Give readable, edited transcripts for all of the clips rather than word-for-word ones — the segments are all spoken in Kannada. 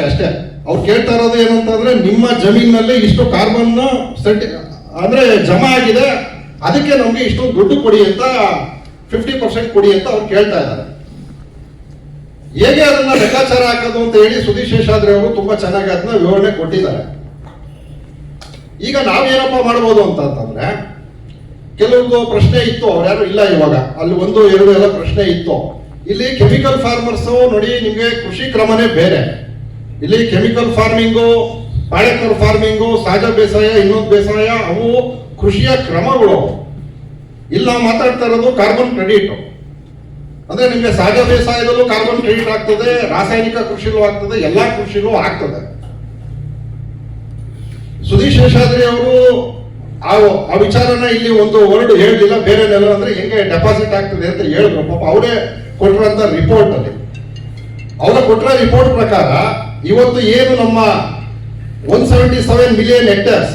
ಅಷ್ಟೇ. ಅವ್ರು ಕೇಳ್ತಾ ಇರೋದು ಏನಂತಂದ್ರೆ ನಿಮ್ಮ ಜಮೀನಲ್ಲಿ ಇಷ್ಟು ಕಾರ್ಬನ್ ಅಂದ್ರೆ ಜಮಾ ಆಗಿದೆ, ಅದಕ್ಕೆ ನಮ್ಗೆ ಇಷ್ಟೊಂದು ದುಡ್ಡು ಕೊಡಿ ಅಂತ 50% ಕೊಡಿ ಅಂತ ಅವ್ರು ಕೇಳ್ತಾ ಇದ್ದಾರೆ. ಹೇಗೆ ಅದನ್ನ ಲೆಕ್ಕಾಚಾರ ಹಾಕೋದು ಅಂತ ಹೇಳಿ ಸುದೀಶ್ ಶೇಷಾದ್ರಿ ಅವರು ತುಂಬಾ ಚೆನ್ನಾಗಿ ಅದನ್ನ ವಿವರಣೆ ಕೊಟ್ಟಿದ್ದಾರೆ. ಈಗ ನಾವೇನಪ್ಪ ಮಾಡ್ಬೋದು ಅಂತಂದ್ರೆ, ಕೆಲವೊಂದು ಪ್ರಶ್ನೆ ಇತ್ತು, ಅವ್ರು ಯಾರು ಇಲ್ಲ ಇವಾಗ, ಅಲ್ಲಿ 1, 2 ಎಲ್ಲ ಪ್ರಶ್ನೆ ಇತ್ತು. ಇಲ್ಲಿ ಕೆಮಿಕಲ್ ಫಾರ್ಮರ್ಸ್ ನೋಡಿ, ನಿಮ್ಗೆ ಕೃಷಿ ಕ್ರಮನೇ ಬೇರೆ. ಇಲ್ಲಿ ಕೆಮಿಕಲ್ ಫಾರ್ಮಿಂಗು, ಪಾಳೆಕರ್ ಫಾರ್ಮಿಂಗು, ಸಹಜ ಬೇಸಾಯ, ಇನ್ನೊಂದು ಬೇಸಾಯ, ಅವು ಕೃಷಿಯ ಕ್ರಮಗಳು. ಇಲ್ಲಿ ನಾವು ಮಾತಾಡ್ತಾ ಇರೋದು ಕಾರ್ಬನ್ ಕ್ರೆಡಿಟ್. ಅಂದ್ರೆ ನಿಮ್ಗೆ ಸಹಜ ಬೇಸಾಯದಲ್ಲೂ ಕಾರ್ಬನ್ ಕ್ರೆಡಿಟ್ ಆಗ್ತದೆ, ರಾಸಾಯನಿಕ ಕೃಷಿಲೂ ಆಗ್ತದೆ, ಎಲ್ಲಾ ಕೃಷಿಲೂ ಆಗ್ತದೆ. ಸುದೀಶ್ ಶೇಷಾದ್ರಿ ಅವರು ಆ ವಿಚಾರನ ಇಲ್ಲಿ ಒಂದು ವರ್ಡ್ ಹೇಳಲಿಲ್ಲ, ಬೇರೆ ನೆಲ ಅಂದ್ರೆ ಹೆಂಗೆ ಡೆಪಾಸಿಟ್ ಆಗ್ತದೆ ಅಂತ ಹೇಳಿದ್ರು. ಪಾಪ ಅವರೇ ಕೊಟ್ಟಿರೋಂಥ ರಿಪೋರ್ಟ್ ಅಲ್ಲಿ, ಅವರ ಕೊಟ್ಟಿರೋ ರಿಪೋರ್ಟ್ ಪ್ರಕಾರ ಇವತ್ತು ಏನು ನಮ್ಮ 177 ಮಿಲಿಯನ್ ಹೆಕ್ಟರ್ಸ್,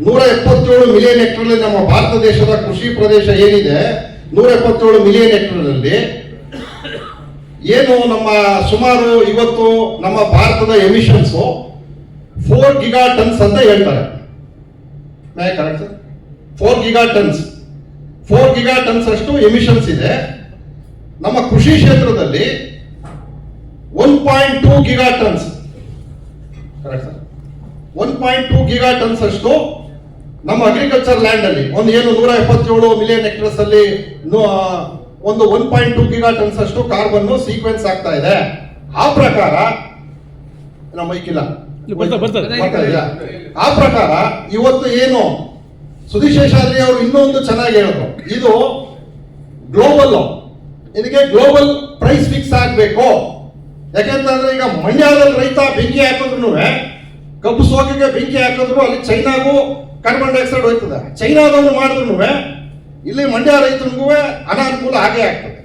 177 ಮಿಲಿಯನ್ ಹೆಕ್ಟರ್ ನಮ್ಮ ಭಾರತ ದೇಶದ ಕೃಷಿ ಪ್ರದೇಶ ಏನಿದೆ, 177 ಮಿಲಿಯನ್ ಹೆಕ್ಟರ್ ಅಲ್ಲಿ ಏನು ನಮ್ಮ ಸುಮಾರು ಇವತ್ತು ನಮ್ಮ ಭಾರತದ ಎಮಿಷನ್ಸ್ 4 ಗಿಗಾ ಟನ್ಸ್ ಅಂತ ಹೇಳ್ತಾರೆ. Correct sir? 4 ಗಿಗಾ ಟನ್ಸ್ ಅಷ್ಟು ಎಮಿಷನ್ಸ್ ಇದೆ. ನಮ್ಮ ಕೃಷಿ ಕ್ಷೇತ್ರದಲ್ಲಿ 1.2 giga tons, correct sir? 1.2 giga tons ಅಷ್ಟು ನಮ್ಮ ಅಗ್ರಿಕಲ್ಚರ್ ಲ್ಯಾಂಡ್ ಅಲ್ಲಿ ಒಂದು ಏನು 177 ಮಿಲಿಯನ್ ಹೆಕ್ಟರ್ಸ್ ಅಲ್ಲಿ ಒಂದು 1.2 ಗಿಗಾ ಟನ್ಸ್ ಅಷ್ಟು ಕಾರ್ಬನ್ ಸೀಕ್ವೆನ್ಸ್ ಆಗ್ತಾ ಇದೆ. ಆ ಪ್ರಕಾರ ನಮ್ಮ ಮೈಕಿಲ್ಲ, ಆ ಪ್ರಕಾರ ಇವತ್ತು ಏನು ಸುದೀಶ್ ಶೇಷಾದ್ರಿ ಅವರು ಇನ್ನೊಂದು ಚೆನ್ನಾಗಿ ಹೇಳಿದ್ರು, ಇದು ಗ್ಲೋಬಲ್, ಇದಕ್ಕೆ ಗ್ಲೋಬಲ್ ಪ್ರೈಸ್ ಫಿಕ್ಸ್ ಆಗ್ಬೇಕು. ಯಾಕೆಂತಂದ್ರೆ ಈಗ ಮಂಡ್ಯದಲ್ಲಿ ರೈತ ಬೆಂಕಿ ಹಾಕಿದ್ರು, ಕಬ್ಬು ಸೋಕಿಗೆ ಬೆಂಕಿ ಹಾಕಿದ್ರು, ಅಲ್ಲಿ ಚೈನಾಗೂ ಕಾರ್ಬನ್ ಡೈಆಕ್ಸೈಡ್ ಹೋಯ್ತದೆ. ಚೈನಾದವ್ರು ಮಾಡಿದ್ರು ಇಲ್ಲಿ ಮಂಡ್ಯ ರೈತರಿಗೂ ಅನಾನುಕೂಲ ಆಗೇ ಆಗ್ತದೆ.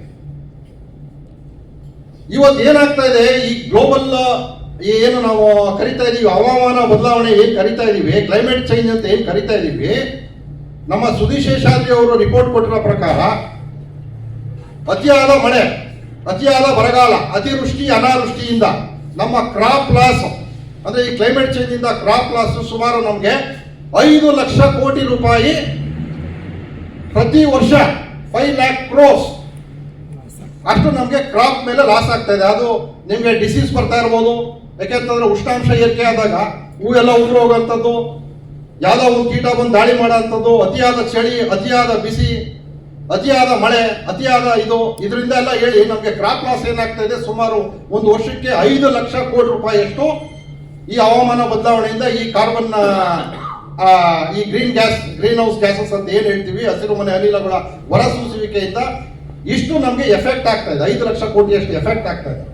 ಇವತ್ತು ಏನಾಗ್ತಾ ಇದೆ, ಈ ಗ್ಲೋಬಲ್ ಏನು ನಾವು ಕರಿತಾ ಇದೀವಿ, ಹವಾಮಾನ ಬದಲಾವಣೆ ಏನ್ ಕರಿತಾ ಇದೀವಿ, ಕ್ಲೈಮೇಟ್ ಚೇಂಜ್ ಅಂತ ಏನ್ ಕರಿತಾ ಇದೀವಿ, ನಮ್ಮ ಸುದೀಶ್ ಶೇಷಾದ್ರಿ ಅವರು ರಿಪೋರ್ಟ್ ಕೊಟ್ಟಿರೋ ಪ್ರಕಾರ ಅತಿಯಾದ ಮಳೆ, ಅತಿಯಾದ ಬರಗಾಲ, ಅತಿವೃಷ್ಟಿ, ಅನಾವೃಷ್ಟಿಯಿಂದ ನಮ್ಮ ಕ್ರಾಪ್ ಲಾಸ್, ಅಂದ್ರೆ ಈ ಕ್ಲೈಮೇಟ್ ಚೇಂಜ್ ಇಂದ ಕ್ರಾಪ್ ಲಾಸ್ ಸುಮಾರು ನಮಗೆ 5 ಲಕ್ಷ ಕೋಟಿ ರೂಪಾಯಿ ಪ್ರತಿ ವರ್ಷ, 5 lakh crores ಅಷ್ಟು ನಮಗೆ ಕ್ರಾಪ್ ಮೇಲೆ ಲಾಸ್ ಆಗ್ತಾ ಇದೆ. ಅದು ನಿಮ್ಗೆ ಡಿಸೀಸ್ ಬರ್ತಾ ಇರ್ಬೋದು, ಯಾಕೆಂತಂದ್ರೆ ಉಷ್ಣಾಂಶ ಏರಿಕೆ ಆದಾಗ ಹೂವೆಲ್ಲ ಉದುರು ಹೋಗುವಂಥದ್ದು, ಯಾವ್ದೋ ಒಂದು ಕೀಟ ಬಂದು ದಾಳಿ ಮಾಡೋಂಥದ್ದು, ಅತಿಯಾದ ಚಳಿ, ಅತಿಯಾದ ಬಿಸಿ, ಅತಿಯಾದ ಮಳೆ, ಅತಿಯಾದ ಇದರಿಂದ ಎಲ್ಲ ಹೇಳಿ ನಮಗೆ ಕ್ರಾಪ್ ಲಾಸ್ ಏನಾಗ್ತಾ ಇದೆ, ಸುಮಾರು ಒಂದು ವರ್ಷಕ್ಕೆ 5 ಲಕ್ಷ ಕೋಟಿ ರೂಪಾಯಿ ಅಷ್ಟು ಈ ಹವಾಮಾನ ಬದಲಾವಣೆಯಿಂದ ಈ ಕಾರ್ಬನ್ ಈ ಗ್ರೀನ್ ಹೌಸ್ ಗ್ಯಾಸಸ್ ಅಂತ ಏನ್ ಹೇಳ್ತೀವಿ, ಹಸಿರು ಮನೆ ಅನಿಲಗಳ ಹೊರಸೂಸುವಿಕೆಯಿಂದ ಇಷ್ಟು ನಮ್ಗೆ ಎಫೆಕ್ಟ್ ಆಗ್ತಾ ಇದೆ. 5 ಲಕ್ಷ ಕೋಟಿಯಷ್ಟು ಎಫೆಕ್ಟ್ ಆಗ್ತಾ ಇದೆ.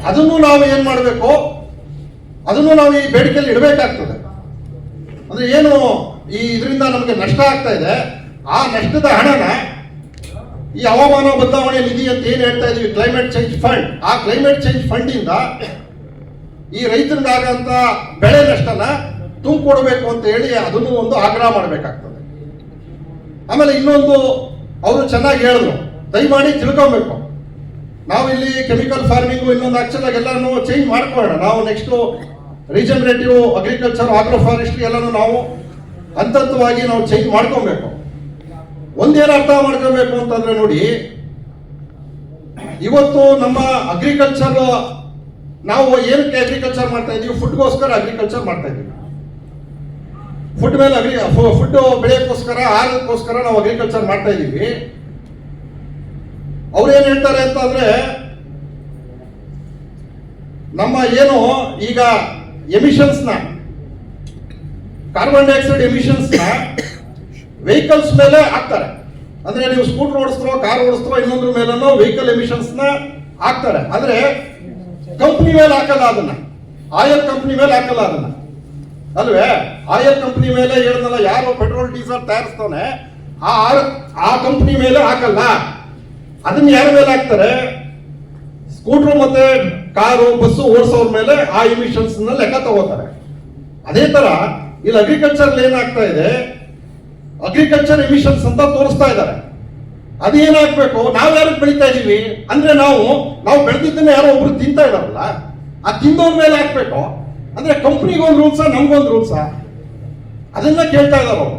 ಅದನ್ನು ನಾವು ಏನ್ ಮಾಡಬೇಕು, ಅದನ್ನು ನಾವು ಈ ಬೇಡಿಕೆಯಲ್ಲಿ ಇಡಬೇಕಾಗ್ತದೆ. ಅಂದ್ರೆ ಏನು ಈ ಇದರಿಂದ ನಮಗೆ ನಷ್ಟ ಆಗ್ತಾ ಇದೆ, ಆ ನಷ್ಟದ ಹಣನ ಈ ಹವಾಮಾನ ಬದಲಾವಣೆ ನಿಧಿ ಅಂತ ಏನ್ ಹೇಳ್ತಾ ಇದೀವಿ, ಕ್ಲೈಮೇಟ್ ಚೇಂಜ್ ಫಂಡ್, ಆ ಕ್ಲೈಮೇಟ್ ಚೇಂಜ್ ಫಂಡ್ ಇಂದ ಈ ರೈತರಿಗಾಗಂತ ಬೆಳೆ ನಷ್ಟನ ತುಂಬಿಕೊಡ್ಬೇಕು ಅಂತ ಹೇಳಿ ಅದನ್ನು ಒಂದು ಆಗ್ರಹ ಮಾಡಬೇಕಾಗ್ತದೆ. ಆಮೇಲೆ ಇನ್ನೊಂದು ಅವರು ಚೆನ್ನಾಗಿ ಹೇಳಿದ್ರು, ದಯಮಾಡಿ ತಿಳ್ಕೊಬೇಕು, ನಾವು ಇಲ್ಲಿ ಕೆಮಿಕಲ್ ಫಾರ್ಮಿಂಗು ಇನ್ನೊಂದು ಆಕ್ಚುಲಾಗಿ ಎಲ್ಲಾನು ಚೇಂಜ್ ಮಾಡ್ಕೊಳ್ಳೋಣ. ನಾವು next regenerative agriculture, agro forestry ಎಲ್ಲಾನು ನಾವು ಹಂತವಾಗಿ ನಾವು ಚೇಂಜ್ ಮಾಡ್ಕೊಬೇಕು. ಒಂದೇನು ಅರ್ಥ ಮಾಡ್ಕೊಬೇಕು ಅಂತಂದ್ರೆ ನೋಡಿ, ಇವತ್ತು ನಮ್ಮ ಅಗ್ರಿಕಲ್ಚರ್, ನಾವು ಏನಕ್ಕೆ ಅಗ್ರಿಕಲ್ಚರ್ ಮಾಡ್ತಾ ಇದೀವಿ, ಫುಡ್ಗೋಸ್ಕರ ಅಗ್ರಿಕಲ್ಚರ್ ಮಾಡ್ತಾ ಇದೀವಿ. ಫುಡ್ ಮೇಲೆ ಫುಡ್ ಬೆಳೆಯೋಕ್ಕೋಸ್ಕರ, ಆಹಾರಕ್ಕೋಸ್ಕರ ನಾವು ಅಗ್ರಿಕಲ್ಚರ್ ಮಾಡ್ತಾ ಇದೀವಿ. ಅವ್ರು ಏನ್ ಹೇಳ್ತಾರೆ ಅಂತ ಅಂದ್ರೆ, ನಮ್ಮ ಏನು ಈಗ ಎಮಿಷನ್ಸ್ ನ, ಕಾರ್ಬನ್ ಡೈಆಕ್ಸೈಡ್ ಎಮಿಷನ್ಸ್ ನ ವೆಹಿಕಲ್ಸ್ ಮೇಲೆ ಹಾಕ್ತಾರೆ. ಅಂದ್ರೆ ನೀವು ಸ್ಕೂಟರ್ ಓಡಿಸ್ತಾರೋ, ಕಾರ್ ಓಡಿಸ್ತಾರೋ, ಇನ್ನೊಂದ್ರ ಮೇಲೂ ವೆಹಿಕಲ್ ಎಮಿಷನ್ಸ್ ನ ಹಾಕ್ತಾರೆ. ಅಂದ್ರೆ ಕಂಪ್ನಿ ಮೇಲೆ ಹಾಕಲ್ಲ, ಅದನ್ನ ಆಯಿಲ್ ಕಂಪ್ನಿ ಮೇಲೆ ಹಾಕಲ್ಲ ಅದನ್ನ, ಅಲ್ವೇ? ಆಯಿಲ್ ಕಂಪ್ನಿ ಮೇಲೆ ಹೇಳಿದ್ನಲ್ಲ, ಯಾರು ಪೆಟ್ರೋಲ್ ಡೀಸೆಲ್ ತಯಾರಿಸ್ತಾನೆ ಆ ಕಂಪ್ನಿ ಮೇಲೆ ಹಾಕಲ್ಲ. ಅದನ್ನ ಯಾರ ಮೇಲೆ ಹಾಕ್ತಾರೆ, ಸ್ಕೂಟರ್ ಮತ್ತೆ ಕಾರು, ಬಸ್ಸು ಓಡಿಸೋರ್ ಮೇಲೆ ಆ ಎಮಿಷನ್ಸ್ ನ ಲೆಕ್ಕ ತಗೋತಾರೆ. ಅದೇ ತರ ಇಲ್ಲಿ ಅಗ್ರಿಕಲ್ಚರ್ ಏನಾಗ್ತಾ ಇದೆ, ಅಗ್ರಿಕಲ್ಚರ್ ಎಮಿಷನ್ಸ್ ಅಂತ ತೋರಿಸ್ತಾ ಇದ್ದಾರೆ. ಅದೇನಾಗ್ಬೇಕು, ನಾವ್ ಯಾರು ಬೆಳೀತಾ ಇದೀವಿ ಅಂದ್ರೆ ನಾವು ಬೆಳೆದಿದ್ದನ್ನ ಯಾರೋ ಒಬ್ರು ತಿಂತಾ ಇದಾರಲ್ಲ, ಆ ತಿಂದವನ ಮೇಲೆ ಹಾಕ್ಬೇಕು ಅಂದ್ರೆ ಕಂಪ್ನಿಗೊಂದು ರೂಲ್ಸಾ ನಮ್ಗೊಂದು ರೂಲ್ಸಾ ಅದನ್ನ ಕೇಳ್ತಾ ಇದ್ದಾರೆ ಅವರು.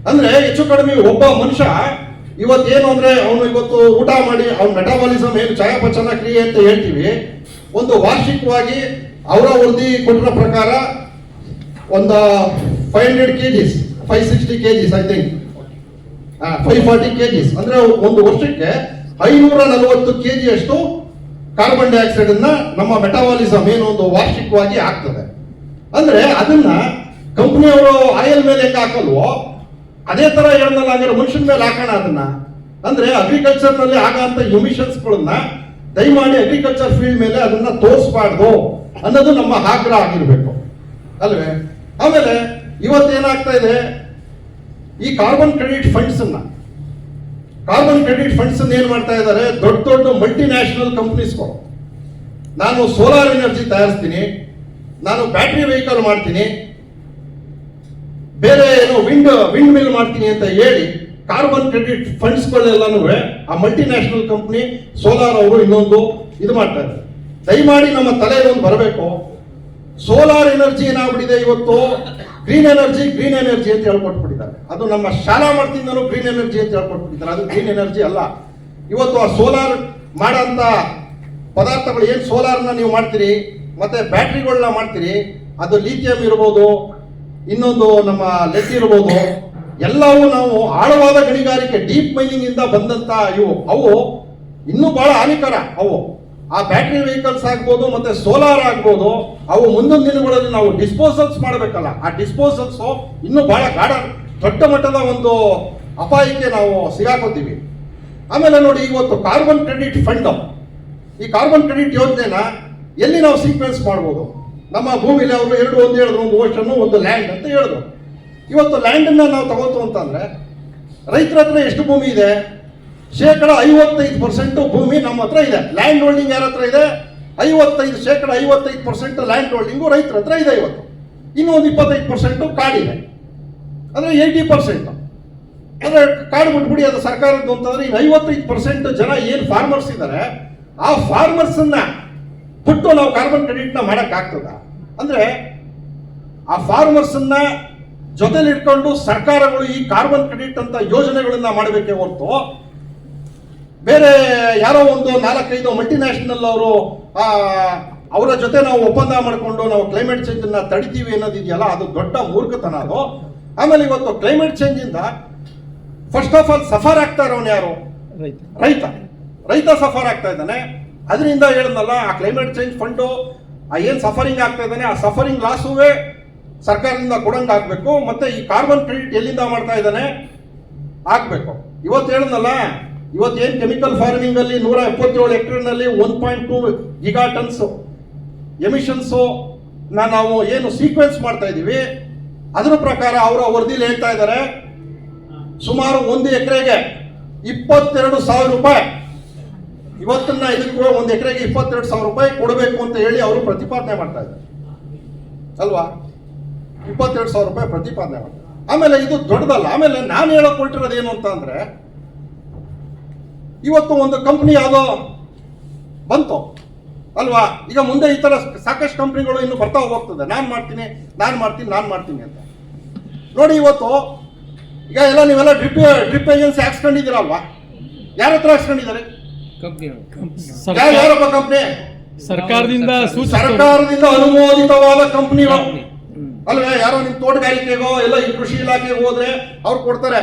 ಅಂದ್ರೆ ಹೆಚ್ಚು ಕಡಿಮೆ ಒಬ್ಬ ಮನುಷ್ಯ ಇವತ್ತೇನು ಅಂದ್ರೆ ಅವನು ಇವತ್ತು ಊಟ ಮಾಡಿ ಅವ್ನ ಮೆಟಾಬಾಲಿಸಮ್ ಏನು ಚಯಾಪಚಯ ಕ್ರಿಯೆ ಅಂತ ಹೇಳ್ತೀವಿ, ಒಂದು ವಾರ್ಷಿಕವಾಗಿ ಅವರ ವರದಿ ಕೊಟ್ಟಿರೋ ಪ್ರಕಾರ ಒಂದು 500 kgs 560 kgs I think 540 kgs ಅಂದ್ರೆ ಒಂದು ವರ್ಷಕ್ಕೆ 540 kg ಅಷ್ಟು ಕಾರ್ಬನ್ ಡೈಆಕ್ಸೈಡ್ ಅನ್ನ ನಮ್ಮ ಮೆಟಾಬಾಲಿಸಮ್ ಏನು ಒಂದು ವಾರ್ಷಿಕವಾಗಿ ಆಗ್ತದೆ. ಅಂದ್ರೆ ಅದನ್ನ ಕಂಪನಿಯವರು ಆಯಿಲ್ ಮೇಲೆ ಹೆಂಗೆ ಹಾಕಲ್ವೋ ಅದೇ ತರ ಹೇಳಲ್ಲ, ಹಾಗಾದ್ರೆ ಮನುಷ್ಯನ ಮೇಲೆ ಹಾಕೋಣ ಅದನ್ನ. ಅಂದ್ರೆ ಅಗ್ರಿಕಲ್ಚರ್ ನಲ್ಲಿ ಆಗಂತ ಎಮಿಷನ್ಸ್ ಗಳನ್ನ ದಯಮಾಡಿ ಅಗ್ರಿಕಲ್ಚರ್ ಫೀಲ್ಡ್ ಮೇಲೆ ಅದನ್ನ ತೋರಿಸಬಾರ್ದು ಅನ್ನೋದು ನಮ್ಮ ಆಗ್ರಹ ಆಗಿರ್ಬೇಕು ಅಲ್ವೇ. ಆಮೇಲೆ ಇವತ್ತೇನಾಗ್ತಾ ಇದೆ, ಈ ಕಾರ್ಬನ್ ಕ್ರೆಡಿಟ್ ಫಂಡ್ಸ್ ಏನ್ ಮಾಡ್ತಾ ಇದ್ದಾರೆ, ದೊಡ್ಡ ದೊಡ್ಡ ಮಲ್ಟಿನ್ಯಾಷನಲ್ ಕಂಪನೀಸ್ಗಳು, ನಾನು ಸೋಲಾರ್ ಎನರ್ಜಿ ತಯಾರಿಸ್ತೀನಿ, ನಾನು ಬ್ಯಾಟ್ರಿ ವೆಹಿಕಲ್ ಮಾಡ್ತೀನಿ, ಬೇರೆ ಏನೋ ವಿಂಡ್ ಮಿಲ್ ಮಾಡ್ತೀನಿ ಅಂತ ಹೇಳಿ ಕಾರ್ಬನ್ ಕ್ರೆಡಿಟ್ ಫಂಡ್ಸ್ಗಳೆಲ್ಲನೂ ಆ ಮಲ್ಟಿನ್ಯಾಷನಲ್ ಕಂಪನಿ ಸೋಲಾರ್ ಅವರು ಇನ್ನೊಂದು ಇದು ಮಾಡ್ತಾ ಇದ್ದಾರೆ. ದಯಮಾಡಿ ನಮ್ಮ ತಲೆಯಲ್ಲಿ ಒಂದು ಬರಬೇಕು, ಸೋಲಾರ್ ಎನರ್ಜಿ ಏನಾಗ್ಬಿಟ್ಟಿದೆ ಇವತ್ತು ಗ್ರೀನ್ ಎನರ್ಜಿ ಅಂತ ಹೇಳ್ಕೊಟ್ಬಿಟ್ಟಿದ್ದಾರೆ. ಅದು ನಮ್ಮ ಶಾಲಾ ಮಟ್ಟದಿಂದಲೂ ಗ್ರೀನ್ ಎನರ್ಜಿ ಅಂತ ಹೇಳ್ಕೊಟ್ಬಿಟ್ಟಿದ್ದಾರೆ. ಅದು ಗ್ರೀನ್ ಎನರ್ಜಿ ಅಲ್ಲ. ಇವತ್ತು ಆ ಸೋಲಾರ್ ಮಾಡೋಂಥ ಪದಾರ್ಥಗಳು ಏನು ಸೋಲಾರ್ನ ನೀವು ಮಾಡ್ತೀರಿ ಮತ್ತೆ ಬ್ಯಾಟ್ರಿಗಳನ್ನ ಮಾಡ್ತೀರಿ, ಅದು ಲಿಥಿಯಂ ಇರ್ಬೋದು, ಇನ್ನೊಂದು ನಮ್ಮ ಲೆಡ್ ಇರ್ಬೋದು, ಎಲ್ಲವೂ ನಾವು ಆಳವಾದ ಗಣಿಗಾರಿಕೆ ಡೀಪ್ ಮೈನಿಂಗ್ ಇಂದ ಬಂದಂತ ಅವು ಇನ್ನೂ ಬಹಳ ಹಾನಿಕರ. ಅವು ಆ ಬ್ಯಾಟ್ರಿ ವೆಹಿಕಲ್ಸ್ ಆಗ್ಬೋದು ಮತ್ತೆ ಸೋಲಾರ್ ಆಗ್ಬೋದು, ಅವು ಮುಂದಿನ ದಿನಗಳಲ್ಲಿ ನಾವು ಡಿಸ್ಪೋಸಲ್ಸ್ ಮಾಡಬೇಕಲ್ಲ, ಆ ಡಿಸ್ಪೋಸಲ್ಸ್ ಇನ್ನೂ ಬಹಳ ದೊಡ್ಡ ಮಟ್ಟದ ಒಂದು ಅಪಾಯಕ್ಕೆ ನಾವು ಸಿಗಾಕೋತೀವಿ. ಆಮೇಲೆ ನೋಡಿ, ಇವತ್ತು ಕಾರ್ಬನ್ ಕ್ರೆಡಿಟ್ ಫಂಡ್, ಈ ಕಾರ್ಬನ್ ಕ್ರೆಡಿಟ್ ಯೋಜನೆನ ಎಲ್ಲಿ ನಾವು ಸೀಕ್ವೆನ್ಸ್ ಮಾಡ್ಬೋದು? ನಮ್ಮ ಭೂಮಿಲಿ ಅವರು ಒಂದು ಹೇಳಿದ್ರು, ಒಂದು ಓಷನ್ ಒಂದು ಲ್ಯಾಂಡ್ ಅಂತ ಹೇಳಿದ್ರು. ಇವತ್ತು ಲ್ಯಾಂಡನ್ನ ನಾವು ತಗೋತು ಅಂತಂದ್ರೆ ರೈತರ ಹತ್ರ ಎಷ್ಟು ಭೂಮಿ ಇದೆ? 55% ಭೂಮಿ ನಮ್ಮ ಹತ್ರ ಇದೆ. ಲ್ಯಾಂಡ್ ಹೋಲ್ಡಿಂಗ್ ಯಾರ ಹತ್ರ ಇದೆ? 55% ಲ್ಯಾಂಡ್ ಹೋಲ್ಡಿಂಗು ರೈತರ ಹತ್ರ ಇದೆ. ಇವತ್ತು ಇನ್ನು ಒಂದು 25% ಕಾಡಿದೆ, ಅಂದ್ರೆ 80%. ಅಂದ್ರೆ ಕಾಡು ಬಿಟ್ಬಿಡಿ, ಅದು ಸರ್ಕಾರದ್ದು ಅಂತಂದ್ರೆ ಇನ್ನು 55% ಜನ ಏನು ಫಾರ್ಮರ್ಸ್ ಇದ್ದಾರೆ, ಆ ಫಾರ್ಮರ್ಸ್ ಅನ್ನ ಬಿಟ್ಟು ನಾವು ಕಾರ್ಬನ್ ಕ್ರೆಡಿಟ್ ನ ಮಾಡಕ್ ಆಗ್ತದ? ಅಂದ್ರೆ ಆ ಫಾರ್ಮರ್ಸ್ ಅನ್ನ ಜೊತೆಲಿ ಇಟ್ಕೊಂಡು ಸರ್ಕಾರಗಳು ಈ ಕಾರ್ಬನ್ ಕ್ರೆಡಿಟ್ ಅಂತ ಯೋಜನೆಗಳನ್ನ ಮಾಡಬೇಕೇ ಹೊರತು ಬೇರೆ ಯಾರೋ ಒಂದು 4-5 ಮಲ್ಟಿನ್ಯಾಷನಲ್ ಅವರು ಅವರ ಜೊತೆ ನಾವು ಒಪ್ಪಂದ ಮಾಡಿಕೊಂಡು ನಾವು ಕ್ಲೈಮೇಟ್ ಚೇಂಜ್ ಅನ್ನ ತಡಿತೀವಿ ಅನ್ನೋದಿದೆಯಲ್ಲ, ಅದು ದೊಡ್ಡ ಮೂರ್ಖತನ ಅದು. ಆಮೇಲೆ ಇವತ್ತು ಕ್ಲೈಮೇಟ್ ಚೇಂಜ್ ಇಂದ ಫಸ್ಟ್ ಆಫ್ ಆಲ್ ಸಫರ್ ಆಗ್ತಾ ಇರೋನು ಯಾರು? ರೈತ ಸಫರ್ ಆಗ್ತಾ ಇದ್ದಾನೆ. ಅದರಿಂದ ಹೇಳಿದ್ನಲ್ಲ, ಆ ಕ್ಲೈಮೇಟ್ ಚೇಂಜ್ ಫಂಡು ಏನ್ ಸಫರಿಂಗ್ ಆಗ್ತಾ ಇದ್ದಾನೆ, ಆ ಸಫರಿಂಗ್ ಲಾಸುವೇ ಸರ್ಕಾರದಿಂದ ಕೊಡಂಗ್ ಆಗ್ಬೇಕು. ಮತ್ತೆ ಈ ಕಾರ್ಬನ್ ಕ್ರೆಡಿಟ್ ಎಲ್ಲಿಂದ ಮಾಡ್ತಾ ಇದ್ದಾನೆ ಆಗ್ಬೇಕು. ಇವತ್ತು ಹೇಳಿದ್ನಲ್ಲ, ಇವತ್ತೇನ್ ಕೆಮಿಕಲ್ ಫಾರ್ಮಿಂಗ್ ಅಲ್ಲಿ 177 ಹೆಕ್ಟೇರ್ನಲ್ಲಿ 1.2 ಗಿಗಾಟನ್ಸ್ ಎಮಿಷನ್ಸ್ ನಾವು ಏನು ಸೀಕ್ವೆನ್ಸ್ ಮಾಡ್ತಾ ಇದೀವಿ, ಅದರ ಪ್ರಕಾರ ಅವರ ವರದಿಲಿ ಹೇಳ್ತಾ ಇದ್ದಾರೆ ಸುಮಾರು 1 ಎಕರೆಗೆ 22,000 ರೂಪಾಯಿ. ಇವತ್ತನ್ನ ಇದಕ್ಕೆ 1 ಎಕರೆಗೆ 22,000 ರೂಪಾಯಿ ಕೊಡಬೇಕು ಅಂತ ಹೇಳಿ ಅವರು ಪ್ರತಿಪಾದನೆ ಮಾಡ್ತಾ ಇದ್ದಾರೆ ಅಲ್ವಾ? 22,000 ರೂಪಾಯಿ ಪ್ರತಿಪಾದನೆ ಮಾಡ್ತಾರೆ. ಆಮೇಲೆ ಇದು ದೊಡ್ಡದಲ್ಲ. ಆಮೇಲೆ ನಾನು ಹೇಳಕ್ ಹೊರಟಿರೋದು ಏನು ಅಂತ ಅಂದ್ರೆ, ಇವತ್ತು ಒಂದು ಕಂಪ್ನಿ ಯಾವುದೋ ಬಂತು ಅಲ್ವಾ, ಈಗ ಮುಂದೆ ಈ ತರ ಸಾಕಷ್ಟು ಕಂಪ್ನಿಗಳು ಇನ್ನು ಬರ್ತಾ ಹೋಗ್ತದೆ, ನಾನು ಮಾಡ್ತೀನಿ ಅಂತ ನೋಡಿ. ಇವತ್ತು ಈಗ ಎಲ್ಲ ನೀವೆಲ್ಲ ಡ್ರಿಪ್ ಏಜೆನ್ಸಿ ಹಾಕ್ಸ್ಕೊಂಡಿದ್ದೀರಲ್ವಾ? ಯಾರ ಹತ್ರ ಹಾಕ್ಸ್ಕೊಂಡಿದ್ದಾರೆ? ಯಾರೊಬ್ಬ ಕಂಪ್ನಿ ಸರ್ಕಾರದಿಂದ ಅನುಮೋದಿತವಾದ ಕಂಪ್ನಿ ಅಲ್ವೇ? ಯಾರೋ ನಿಮ್ ತೋಟಗಾರಿಕೆಗೋ ಎಲ್ಲ ಈ ಕೃಷಿ ಇಲಾಖೆಗೆ ಹೋದ್ರೆ ಅವ್ರು ಕೊಡ್ತಾರೆ,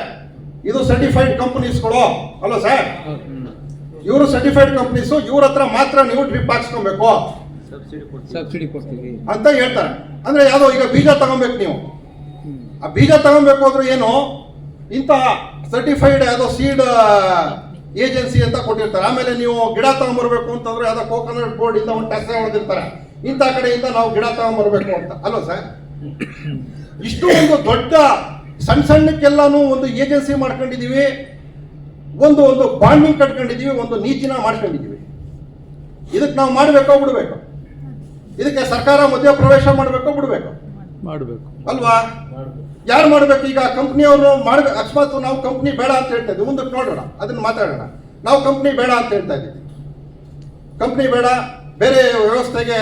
ಇದು ಸರ್ಟಿಫೈಡ್ ಕಂಪನೀಸ್ಗಳು ಅಲ್ವಾ ಸರ್? ಇವರು ಸರ್ಟಿಫೈಡ್ ಕಂಪನೀಸ್, ಇವ್ರ ಹತ್ರ ಮಾತ್ರ ನೀವು ಡ್ರಿಪ್ ಹಾಕ್ಸ್ಕೊಬೇಕು, ಸಬ್ಸಿಡಿ ಕೊಡ್ತೀವಿ ಅಂತ ಹೇಳ್ತಾರೆ. ಅಂದ್ರೆ ಯಾವ್ದೋ ಈಗ ಬೀಜ ತಗೊಬೇಕು, ನೀವು ಆ ಬೀಜ ತಗೊಬೇಕು ಅಂದ್ರೆ ಏನು, ಇಂತಹ ಸರ್ಟಿಫೈಡ್ ಯಾವ್ದೋ ಸೀಡ್ ಏಜೆನ್ಸಿ ಅಂತ ಕೊಟ್ಟಿರ್ತಾರೆ. ಆಮೇಲೆ ನೀವು ಗಿಡ ತಗೊಂಡ್ಬರ್ಬೇಕು ಅಂತಂದ್ರೆ ಯಾವ್ದೋ ಕೋಕೋನಟ್ ಬೋರ್ಡ್ ಇಂದ ಒಂದು ಟೆಸ್ಟ್ ಹೊಡೆದಿರ್ತಾರೆ, ಇಂಥ ಕಡೆಯಿಂದ ನಾವು ಗಿಡ ತಗೊಂಡ್ಬರ್ಬೇಕು ಅಂತ ಅಲ್ವಾ ಸರ್? ಇಷ್ಟು ಒಂದು ದೊಡ್ಡ ಸಣ್ಣಕ್ಕೆಲ್ಲಾನು ಒಂದು ಏಜೆನ್ಸಿ ಮಾಡ್ಕೊಂಡಿದೀವಿ, ಒಂದು ಬಾಂಡಿಂಗ್ ಕಟ್ಕೊಂಡಿದೀವಿ, ಒಂದು ನೀತಿನ ಮಾಡ್ಕೊಂಡಿದೀವಿ. ಇದಕ್ಕೆ ನಾವು ಮಾಡಬೇಕೋ ಬಿಡ್ಬೇಕು? ಇದಕ್ಕೆ ಸರ್ಕಾರ ಮಧ್ಯ ಪ್ರವೇಶ ಮಾಡಬೇಕೋ ಬಿಡ್ಬೇಕು ಅಲ್ವಾ? ಯಾರು ಮಾಡ್ಬೇಕು? ಈಗ ಕಂಪ್ನಿಯವರು ಮಾಡ್ಬೇಕು. ಅಕಸ್ಮಾತ್ ನಾವು ಕಂಪ್ನಿ ಬೇಡ ಅಂತ ಹೇಳ್ತಾ ಇದ್ದೀವಿ, ಮುಂದಕ್ಕೆ ನೋಡೋಣ, ಅದನ್ನ ಮಾತಾಡೋಣ. ನಾವು ಕಂಪ್ನಿ ಬೇಡ ಅಂತ ಹೇಳ್ತಾ ಇದ್ದೀವಿ, ಕಂಪ್ನಿ ಬೇಡ, ಬೇರೆ ವ್ಯವಸ್ಥೆಗೆ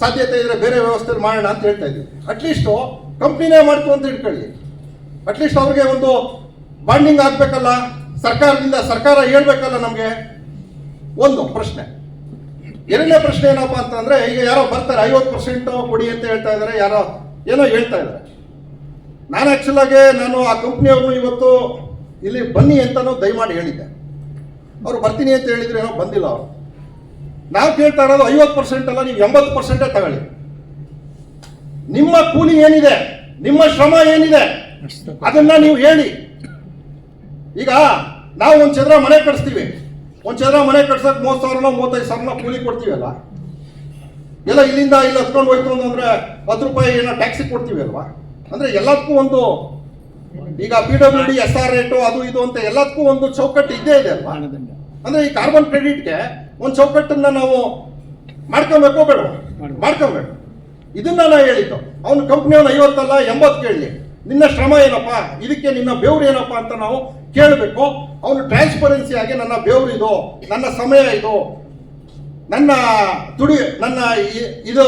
ಸಾಧ್ಯತೆ ಇದ್ರೆ ಬೇರೆ ವ್ಯವಸ್ಥೆ ಮಾಡೋಣ ಅಂತ ಹೇಳ್ತಾ ಇದ್ದೀವಿ. ಅಟ್ಲೀಸ್ಟು ಕಂಪ್ನಿನೇ ಮಾಡ್ತು ಅಂತ ಇಟ್ಕೊಳ್ಳಿ, ಅಟ್ಲೀಸ್ಟ್ ಅವ್ರಿಗೆ ಒಂದು ಬಾಂಡಿಂಗ್ ಆಗಬೇಕಲ್ಲ, ಸರ್ಕಾರದಿಂದ ಸರ್ಕಾರ ಹೇಳ್ಬೇಕಲ್ಲ ನಮಗೆ. ಒಂದು ಪ್ರಶ್ನೆ. ಎರಡನೇ ಪ್ರಶ್ನೆ ಏನಪ್ಪ ಅಂತಂದ್ರೆ, ಈಗ ಯಾರೋ ಬರ್ತಾರೆ 50% ಕೊಡಿ ಅಂತ ಹೇಳ್ತಾ ಇದ್ದಾರೆ, ಯಾರೋ ಏನೋ ಹೇಳ್ತಾ ಇದ್ದಾರೆ. ನಾನು ಆ್ಯಕ್ಚುಲಾಗಿ ನಾನು ಆ ಕಂಪ್ನಿಯವ್ರನ್ನು ಇವತ್ತು ಇಲ್ಲಿ ಬನ್ನಿ ಅಂತಲೂ ದಯಮಾಡಿ ಹೇಳಿದ್ದೆ. ಅವರು ಬರ್ತೀನಿ ಅಂತ ಹೇಳಿದ್ರೆ ಏನೋ ಬಂದಿಲ್ಲ ಅವರು. ನಾವು ಕೇಳ್ತಾ ಇರೋದು 50% ಅಲ್ಲ, ನೀವು 80% ತಗೊಳ್ಳಿ. ನಿಮ್ಮ ಕೂಲಿ ಏನಿದೆ, ನಿಮ್ಮ ಶ್ರಮ ಏನಿದೆ ಅದನ್ನ ನೀವು ಹೇಳಿ. ಈಗ ನಾವು ಒಂದು ಚದರ ಮನೆ ಕಟ್ಸ್ತೀವಿ, ಒಂದು ಚದರ ಮನೆ ಕಟ್ಸಕ್ಕೆ 30,000 35,000 ಕೂಲಿ ಕೊಡ್ತೀವಲ್ಲ, ಎಲ್ಲ ಇಲ್ಲಿಂದ ಇಲ್ಲಿ ಹತ್ಕೊಂಡು ಹೋಯ್ತು ಅಂತಂದ್ರೆ 10 ರೂಪಾಯಿ ಏನೋ ಟ್ಯಾಕ್ಸಿ ಕೊಡ್ತೀವಿ ಅಲ್ವಾ. ಅಂದ್ರೆ ಎಲ್ಲದಕ್ಕೂ ಒಂದು, ಈಗ PWD SR ರೇಟು ಅದು ಇದು ಅಂತ ಎಲ್ಲದಕ್ಕೂ ಒಂದು ಚೌಕಟ್ಟು ಇದ್ದೇ ಇದೆ ಅಲ್ವಾ. ಅಂದ್ರೆ ಈ ಕಾರ್ಬನ್ ಕ್ರೆಡಿಟ್ಗೆ ಒಂದು ಚೌಕಟ್ಟನ್ನ ನಾವು ಮಾಡ್ಕೊಬೇಕು ಬೇಡ, ಮಾಡ್ಕೊಬೇಕು. ಇದನ್ನ ನಾ ಹೇಳಿದ್ದು. ಅವನು ಕಂಪ್ನಿಯವನು 50 ಅಲ್ಲ 80 ಕೇಳಲಿ, ನಿನ್ನ ಶ್ರಮ ಏನಪ್ಪ, ಇದಕ್ಕೆ ನಿನ್ನ ಬೆವರು ಏನಪ್ಪ ಅಂತ ನಾವು ಕೇಳಬೇಕು. ಅವನು ಟ್ರಾನ್ಸ್ಪರೆನ್ಸಿ ಆಗಿ ನನ್ನ ಬೆವರು ಇದು, ನನ್ನ ಸಮಯ ಇದು, ನನ್ನ ನನ್ನ ಇದು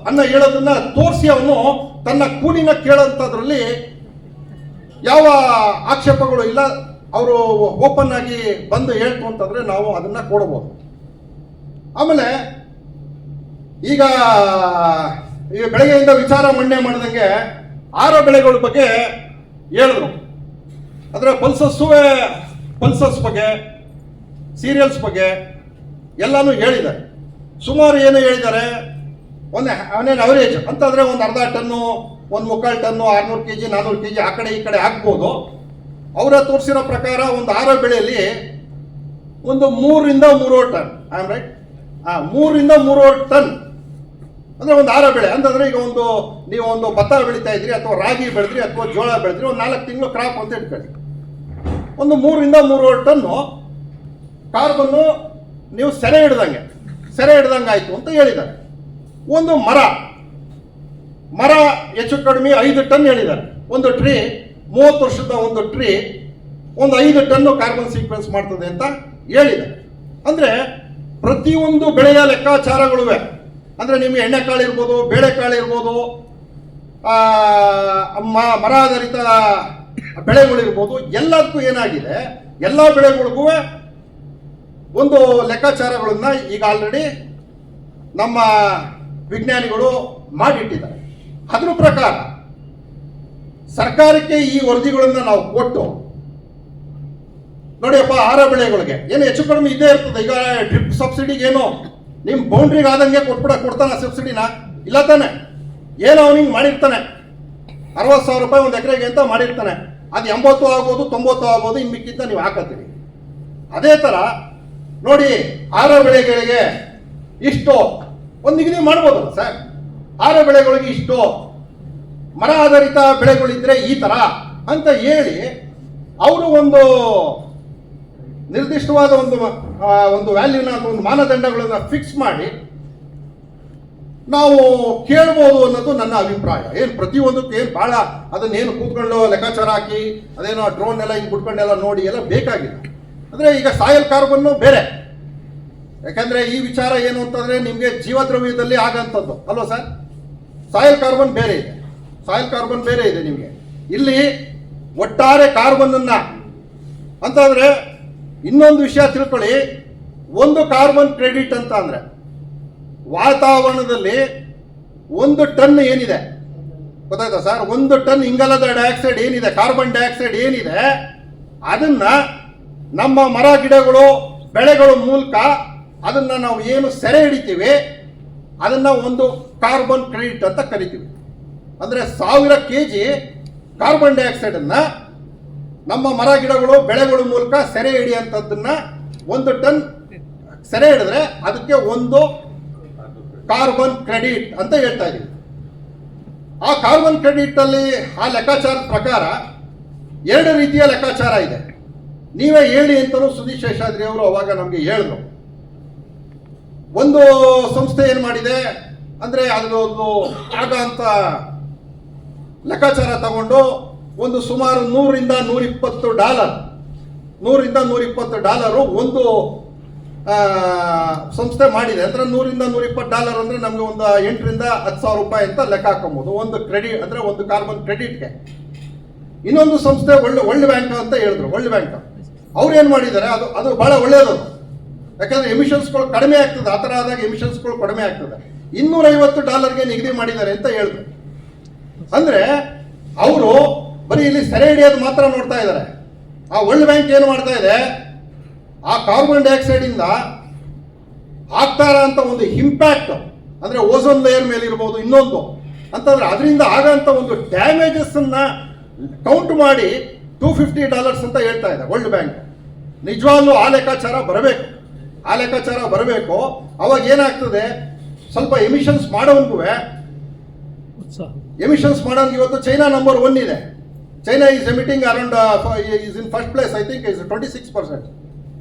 ಅನ್ನ ಹೇಳೋದನ್ನ ತೋರಿಸಿ ಅವನು ತನ್ನ ಕೂಲಿನ ಕೇಳೋಂಥದ್ರಲ್ಲಿ ಯಾವ ಆಕ್ಷೇಪಗಳು ಇಲ್ಲ. ಅವರು ಓಪನ್ ಆಗಿ ಬಂದು ಹೇಳ್ತು ಅಂತಂದ್ರೆ ನಾವು ಅದನ್ನ ಕೊಡಬಹುದು. ಆಮೇಲೆ ಈಗ ಬೆಳಗ್ಗೆಯಿಂದ ವಿಚಾರ ಮಂಡನೆ ಮಾಡಿದಂಗೆ 6 ಬೆಳೆಗಳ ಬಗ್ಗೆ ಹೇಳಿದ್ರು. ಅಂದರೆ ಪಲ್ಸಸ್ ಬಗ್ಗೆ, ಸೀರಿಯಲ್ಸ್ ಬಗ್ಗೆ ಎಲ್ಲಾನು ಹೇಳಿದ್ದಾರೆ. ಸುಮಾರು ಏನು ಹೇಳಿದ್ದಾರೆ, ಅವನೇನು ಅವರೇಜ್ ಅಂತಂದರೆ ಒಂದು ಅರ್ಧ ಟನ್ನು, ಒಂದು 3/4 ಟನ್ನು, 600 kg 400 kg ಆ ಕಡೆ ಈ ಕಡೆ ಹಾಕ್ಬೋದು. ಅವರ ತೋರಿಸಿರೋ ಪ್ರಕಾರ ಒಂದು 6 ಬೆಳೆಯಲ್ಲಿ ಒಂದು 3ರಿಂದ 3 ಟನ್, ಐ ಆಮ್ ರೈಟ್, 3ರಿಂದ 3 ಟನ್ ಅಂದರೆ ಒಂದು 6 ಬೆಳೆ ಅಂತಂದರೆ, ಈಗ ನೀವು ಒಂದು ಭತ್ತ ಬೆಳೀತಾ ಇದ್ರಿ ಅಥವಾ ರಾಗಿ ಬೆಳೆದ್ರಿ ಅಥವಾ ಜೋಳ ಬೆಳೆದ್ರಿ, ಒಂದು 4 ತಿಂಗಳು ಕ್ರಾಪ್ ಅಂತ ಇಟ್ಕೊಳ್ಳಿ. ಒಂದು 3ರಿಂದ 3 ಟನ್ನು ಕಾರ್ಬನ್ನು ನೀವು ಸೆರೆ ಹಿಡ್ದಂಗೆ ಆಯಿತು ಅಂತ ಹೇಳಿದ್ದಾರೆ. ಒಂದು ಮರ ಹೆಚ್ಚು ಕಡಿಮೆ 5 ಟನ್ ಹೇಳಿದ್ದಾರೆ. ಒಂದು ಟ್ರೀ 30 ವರ್ಷದ ಒಂದು ಟ್ರೀ ಒಂದು 5 ಟನ್ನು ಕಾರ್ಬನ್ ಸೀಕ್ವೆನ್ಸ್ ಮಾಡ್ತದೆ ಅಂತ ಹೇಳಿದ್ದಾರೆ. ಅಂದರೆ ಪ್ರತಿಯೊಂದು ಬೆಳೆಯ ಲೆಕ್ಕಾಚಾರಗಳಿವೆ. ಅಂದರೆ ನಿಮಗೆ ಎಣ್ಣೆಕಾಳು ಇರ್ಬೋದು, ಬೇಳೆಕಾಳು ಇರ್ಬೋದು, ಮರ ಆಧಾರಿತ ಬೆಳೆಗಳಿರ್ಬೋದು, ಎಲ್ಲದಕ್ಕೂ ಏನಾಗಿದೆ, ಎಲ್ಲ ಬೆಳೆಗಳಿಗೂ ಒಂದು ಲೆಕ್ಕಾಚಾರಗಳನ್ನ ಈಗ ಆಲ್ರೆಡಿ ನಮ್ಮ ವಿಜ್ಞಾನಿಗಳು ಮಾಡಿಟ್ಟಿದ್ದಾರೆ. ಅದ್ರ ಪ್ರಕಾರ ಸರ್ಕಾರಕ್ಕೆ ಈ ವರದಿಗಳನ್ನು ನಾವು ಕೊಟ್ಟು, ನೋಡಿಯಪ್ಪ 6 ಬೆಳೆಗಳಿಗೆ ಏನು ಹೆಚ್ಚು ಕಡಿಮೆ ಇದ್ದೇ ಇರ್ತದೆ. ಈಗ ಡ್ರಿಪ್ ಸಬ್ಸಿಡಿಗೆ ಏನು ನಿಮ್ಮ ಬೌಂಡ್ರಿಗೆ ಆದಂಗೆ ಕೊಡ್ತಾನೆ ಸಬ್ಸಿಡಿನ? ಇಲ್ಲ ತಾನೆ. ಏನು ಅವನಿಗೆ ಮಾಡಿರ್ತಾನೆ 60,000 ರೂಪಾಯಿ ಒಂದು ಎಕರೆಗೆ ಅಂತ ಮಾಡಿರ್ತಾನೆ. ಅದು 80 ಆಗ್ಬೋದು, 90 ಆಗ್ಬೋದು, ಇನ್ನು ಮಿಕ್ಕಿಂತ ನೀವು ಹಾಕತ್ತೀರಿ. ಅದೇ ಥರ ನೋಡಿ 6 ಬೆಳೆಗಳಿಗೆ ಇಷ್ಟು ಒಂದು ನಿಗದಿ ಮಾಡ್ಬೋದಲ್ಲ ಸರ್. 6 ಬೆಳೆಗಳಿಗೆ ಇಷ್ಟು, ಮರ ಆಧಾರಿತ ಬೆಳೆಗಳಿದ್ರೆ ಈ ಥರ ಅಂತ ಹೇಳಿ ಅವರು ಒಂದು ನಿರ್ದಿಷ್ಟವಾದ ಒಂದು ವ್ಯಾಲ್ಯೂನ ಅಥವಾ ಒಂದು ಮಾನದಂಡಗಳನ್ನು ಫಿಕ್ಸ್ ಮಾಡಿ ನಾವು ಕೇಳ್ಬೋದು ಅನ್ನೋದು ನನ್ನ ಅಭಿಪ್ರಾಯ. ಏನು ಪ್ರತಿಯೊಂದಕ್ಕೂ ಏನು ಭಾಳ ಅದನ್ನೇನು ಕೂತ್ಕೊಂಡು ಲೆಕ್ಕಾಚಾರ ಹಾಕಿ ಅದೇನೋ ಡ್ರೋನ್ ಎಲ್ಲ ಹಿಂಗೆ ಬಿಟ್ಕೊಂಡೆಲ್ಲ ನೋಡಿ ಎಲ್ಲ ಬೇಕಾಗಿಲ್ಲ. ಅಂದರೆ ಈಗ ಸಾಯಲ್ ಕಾರ್ಬನ್ನು ಬೇರೆ, ಯಾಕಂದರೆ ಈ ವಿಚಾರ ಏನು ಅಂತಂದರೆ ನಿಮಗೆ ಜೀವದ್ರವ್ಯದಲ್ಲಿ ಆಗಂಥದ್ದು ಅಲ್ವಾ ಸರ್. ಸಾಯಲ್ ಕಾರ್ಬನ್ ಬೇರೆ ಇದೆ ನಿಮಗೆ. ಇಲ್ಲಿ ಒಟ್ಟಾರೆ ಕಾರ್ಬನ್ನನ್ನು ಅಂತಂದರೆ ಇನ್ನೊಂದು ವಿಷಯ ತಿಳ್ಕೊಳ್ಳಿ. ಒಂದು ಕಾರ್ಬನ್ ಕ್ರೆಡಿಟ್ ಅಂತ ಅಂದರೆ ವಾತಾವರಣದಲ್ಲಿ 1 ಟನ್ ಏನಿದೆ ಗೊತ್ತಾಯ್ತಾ ಸರ್, 1 ಟನ್ ಇಂಗಾಲದ ಡೈಆಕ್ಸೈಡ್ ಏನಿದೆ, ಕಾರ್ಬನ್ ಡೈಆಕ್ಸೈಡ್ ಏನಿದೆ, ಅದನ್ನ ನಮ್ಮ ಮರ ಗಿಡಗಳು ಬೆಳೆಗಳ ಮೂಲಕ ಅದನ್ನ ನಾವು ಏನು ಸೆರೆ ಹಿಡಿತೀವಿ ಅದನ್ನ ಒಂದು ಕಾರ್ಬನ್ ಕ್ರೆಡಿಟ್ ಅಂತ ಕರಿತೀವಿ. ಅಂದರೆ 1000 kg ಕಾರ್ಬನ್ ಡೈಆಕ್ಸೈಡ್ ಅನ್ನ ನಮ್ಮ ಮರ ಗಿಡಗಳು ಬೆಳೆಗಳ ಮೂಲಕ ಸೆರೆ ಹಿಡಿಯುವಂಥದ್ದನ್ನ 1 ಟನ್ ಸೆರೆ ಹಿಡಿದ್ರೆ ಅದಕ್ಕೆ 1 ಕಾರ್ಬನ್ ಕ್ರೆಡಿಟ್ ಅಂತ ಹೇಳ್ತಾ ಇದೀವಿ. ಆ ಕಾರ್ಬನ್ ಕ್ರೆಡಿಟ್ ಅಲ್ಲಿ ಆ ಲೆಕ್ಕಾಚಾರದ ಪ್ರಕಾರ 2 ರೀತಿಯ ಲೆಕ್ಕಾಚಾರ ಇದೆ. ನೀವೇ ಹೇಳಿ ಅಂತಲೂ ಸುದೀಶ್ ಶೇಷಾದ್ರಿ ಅವರು ಅವಾಗ ನಮಗೆ ಹೇಳಿದ್ರು. ಒಂದು ಸಂಸ್ಥೆ ಏನು ಮಾಡಿದೆ ಅಂದರೆ ಅದೊಂದು ಆಗ ಅಂತ ಲೆಕ್ಕಾಚಾರ ತಗೊಂಡು ಒಂದು ಸುಮಾರು $100 ರಿಂದ $120 ಒಂದು ಸಂಸ್ಥೆ ಮಾಡಿದೆ. ಅಂದರೆ $100-120 ಅಂದರೆ ನಮಗೆ ಒಂದು $8,000-10,000 ಅಂತ ಲೆಕ್ಕ ಹಾಕೊಬೋದು ಒಂದು ಕ್ರೆಡಿಟ್, ಅಂದರೆ ಒಂದು ಕಾರ್ಬನ್ ಕ್ರೆಡಿಟ್ಗೆ. ಇನ್ನೊಂದು ಸಂಸ್ಥೆ ವರ್ಲ್ಡ್ ಬ್ಯಾಂಕ್ ಅಂತ ಹೇಳಿದ್ರು. ವರ್ಲ್ಡ್ ಬ್ಯಾಂಕ್ ಅವ್ರು ಏನು ಮಾಡಿದ್ದಾರೆ, ಅದು ಭಾಳ ಒಳ್ಳೆಯದು. ಯಾಕಂದರೆ ಎಮಿಷನ್ಸ್ಗಳು ಕಡಿಮೆ ಆಗ್ತದೆ, ಆ ಥರ ಆದಾಗ ಎಮಿಷನ್ಸ್ಗಳು ಕಡಿಮೆ ಆಗ್ತದೆ. $250 ನಿಗದಿ ಮಾಡಿದ್ದಾರೆ ಅಂತ ಹೇಳಿದ್ರು. ಅಂದರೆ ಅವರು ಬರೀ ಇಲ್ಲಿ ಸೆರೆ ಹಿಡಿಯೋದು ಮಾತ್ರ ನೋಡ್ತಾ ಇದ್ದಾರೆ. ಆ ವರ್ಲ್ಡ್ ಬ್ಯಾಂಕ್ ಏನು ಮಾಡ್ತಾ ಇದೆ, ಆ ಕಾರ್ಬನ್ ಡೈಆಕ್ಸೈಡಿಂದ ಆಗ್ತಾ ಇರೋಂಥ ಒಂದು ಇಂಪ್ಯಾಕ್ಟ್, ಅಂದರೆ ಓಝೋನ್ ಲೇಯರ್ ಮೇಲೆ ಇರ್ಬೋದು, ಇನ್ನೊಂದು ಅಂತಂದ್ರೆ ಅದರಿಂದ ಆಗಂತ ಒಂದು ಡ್ಯಾಮೇಜಸ್ಸನ್ನು ಕೌಂಟ್ ಮಾಡಿ $250 ಅಂತ ಹೇಳ್ತಾ ಇದೆ ವರ್ಲ್ಡ್ ಬ್ಯಾಂಕ್. ನಿಜವಾಗ್ಲೂ ಆ ಲೆಕ್ಕಾಚಾರ ಬರಬೇಕು. ಅವಾಗ ಏನಾಗ್ತದೆ, ಸ್ವಲ್ಪ ಎಮಿಷನ್ಸ್ ಮಾಡೋನ್ಗೂ ಇವತ್ತು ಚೈನಾ ನಂಬರ್ 1 ಇದೆ. China is emitting around is in first place, I think is 26%.